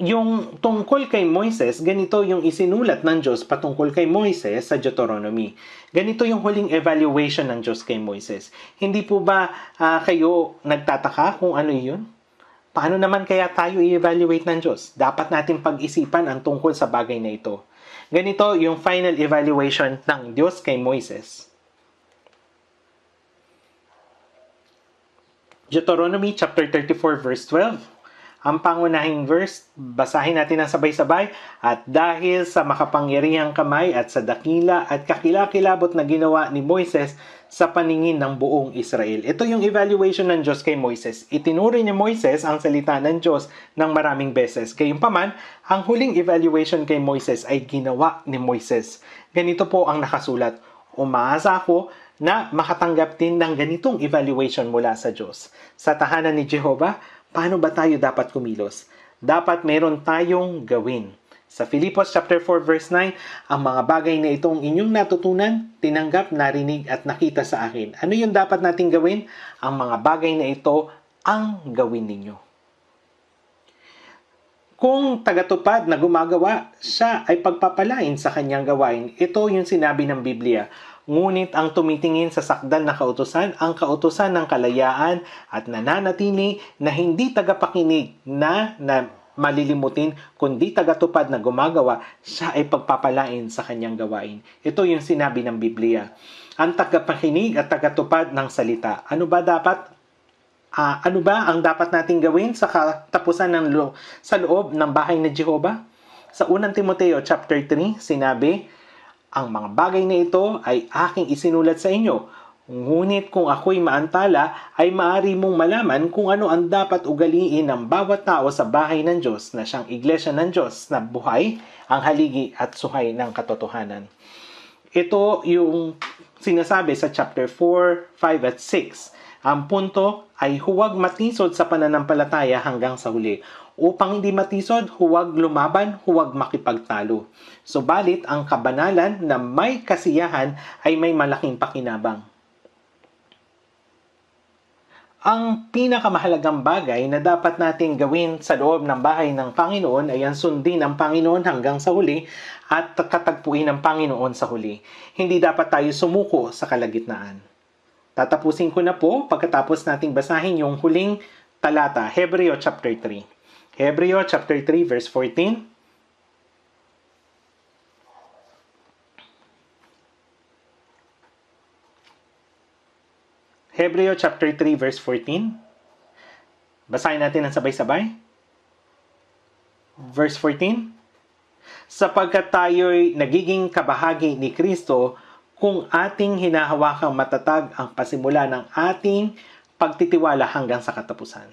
Yung tungkol kay Moises, ganito yung isinulat ng Diyos patungkol kay Moises sa Deuteronomy. Ganito yung huling evaluation ng Diyos kay Moises. Hindi po ba kayo nagtataka kung ano yun? Paano naman kaya tayo i-evaluate ng Diyos? Dapat natin pag-isipan ang tungkol sa bagay na ito. Ganito yung final evaluation ng Diyos kay Moises. Deuteronomy chapter 34 verse 12. Ang pangunahing verse, basahin natin ng sabay-sabay. At dahil sa makapangyarihang kamay at sa dakila at kakilakilabot na ginawa ni Moises sa paningin ng buong Israel. Ito yung evaluation ng Diyos kay Moises. Itinuri ni Moises ang salita ng Diyos ng maraming beses. Gayunpaman, ang huling evaluation kay Moises ay ginawa ni Moises. Ganito po ang nakasulat. Umaasa ako na makatanggap din ng ganitong evaluation mula sa Diyos. Sa tahanan ni Jehovah, paano ba tayo dapat kumilos? Dapat meron tayong gawin. Sa Filipos chapter 4 verse 9, ang mga bagay na itong inyong natutunan, tinanggap, narinig at nakita sa akin. Ano yung dapat nating gawin? Ang mga bagay na ito ang gawin ninyo. Kung tagatupad na gumagawa, siya ay pagpapalain sa kanyang gawain. Ito yung sinabi ng Biblia. Ngunit ang tumitingin sa sakdal na kautusan, ang kautusan ng kalayaan at nananatili na hindi tagapakinig na malilimutin, kundi tagatupad na gumagawa, siya ay pagpapalain sa kanyang gawain. Ito yung sinabi ng Biblia. Ang tagapakinig at tagatupad ng salita. Ano ba ang dapat nating gawin sa katapusan sa loob ng bahay ni Jehovah? Sa 1 Timoteo chapter 3, sinabi, ang mga bagay na ito ay aking isinulat sa inyo. Ngunit kung ako'y maantala, ay maaari mong malaman kung ano ang dapat ugaliin ng bawat tao sa bahay ng Diyos na siyang iglesia ng Diyos na buhay, ang haligi at suhay ng katotohanan. Ito yung sinasabi sa chapter 4, 5 at 6. Ang punto ay huwag matisod sa pananampalataya hanggang sa huli. Upang hindi matisod, huwag lumaban, huwag makipagtalo. Subalit, ang kabanalan na may kasiyahan ay may malaking pakinabang. Ang pinakamahalagang bagay na dapat nating gawin sa loob ng bahay ng Panginoon ay ang sundin ang Panginoon hanggang sa huli at katagpuin ang Panginoon sa huli. Hindi dapat tayo sumuko sa kalagitnaan. Tatapusin ko na po pagkatapos nating basahin yung huling talata, Hebreo chapter 3. Hebreo chapter 3 verse 14. Hebreo chapter 3 verse 14. Basahin natin ang sabay-sabay. Verse 14. Sapagkat tayo'y nagiging kabahagi ni Kristo kung ating hinahawakang matatag ang pasimula ng ating pagtitiwala hanggang sa katapusan.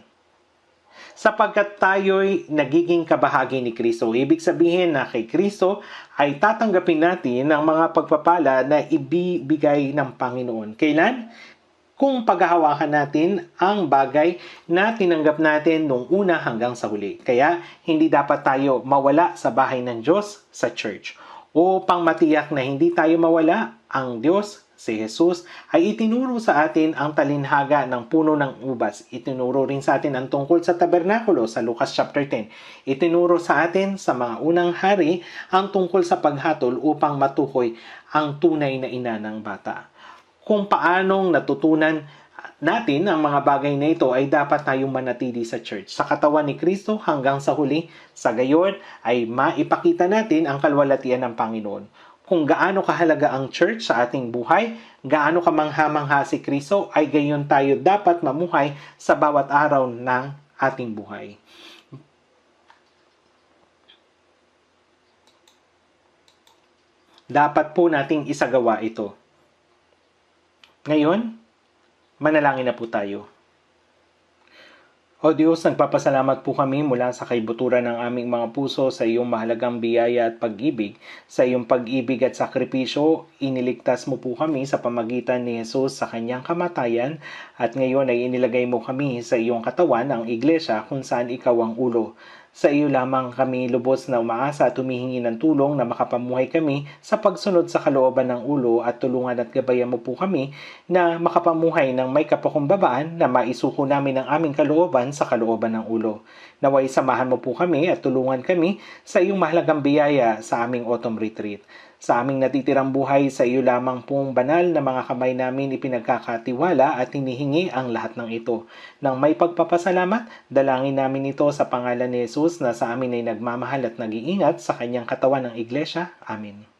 sapagkat tayo'y nagiging kabahagi ni Kristo. Ibig sabihin na kay Kristo ay tatanggapin natin ang mga pagpapala na ibibigay ng Panginoon. Kailan? Kung paghahawakan natin ang bagay na tinanggap natin nung una hanggang sa huli. Kaya hindi dapat tayo mawala sa bahay ng Diyos, sa church. Upang matiyak na hindi tayo mawala, ang Diyos, si Jesus, ay itinuro sa atin ang talinhaga ng puno ng ubas. Itinuro rin sa atin ang tungkol sa tabernakulo sa Lucas chapter 10. Itinuro sa atin sa mga unang hari ang tungkol sa paghatol upang matukoy ang tunay na ina ng bata. Kung paanong natutunan natin ang mga bagay na ito ay dapat tayong manatili sa church, sa katawan ni Kristo hanggang sa huli. Sa gayon ay maipakita natin ang kalwalatian ng Panginoon. Kung gaano kahalaga ang church sa ating buhay, gaano kamangha-mangha si Kristo, ay gayon tayo dapat mamuhay sa bawat araw ng ating buhay. Dapat po nating isagawa ito. Ngayon, manalangin na po tayo. O Diyos, nagpapasalamat po kami mula sa kaibuturan ng aming mga puso sa iyong mahalagang biyaya at pag-ibig. Sa iyong pag-ibig at sakripisyo, iniligtas mo po kami sa pamagitan ni Jesus sa kanyang kamatayan at ngayon ay inilagay mo kami sa iyong katawan, ang iglesia, kung saan ikaw ang ulo. Sa iyo lamang kami lubos na umaasa at humihingi ng tulong na makapamuhay kami sa pagsunod sa kalooban ng ulo at tulungan at gabayan mo po kami na makapamuhay ng may kapakumbabaan na maisuko namin ang aming kalooban sa kalooban ng ulo. Naway samahan mo po kami at tulungan kami sa iyong mahalagang biyaya sa aming autumn retreat. Sa aming natitirang buhay, sa iyo lamang pong banal na mga kamay namin ipinagkakatiwala at hinihingi ang lahat ng ito. Nang may pagpapasalamat, dalangin namin ito sa pangalan ni Jesus na sa amin ay nagmamahal at nag-iingat sa kanyang katawan ng iglesia. Amen.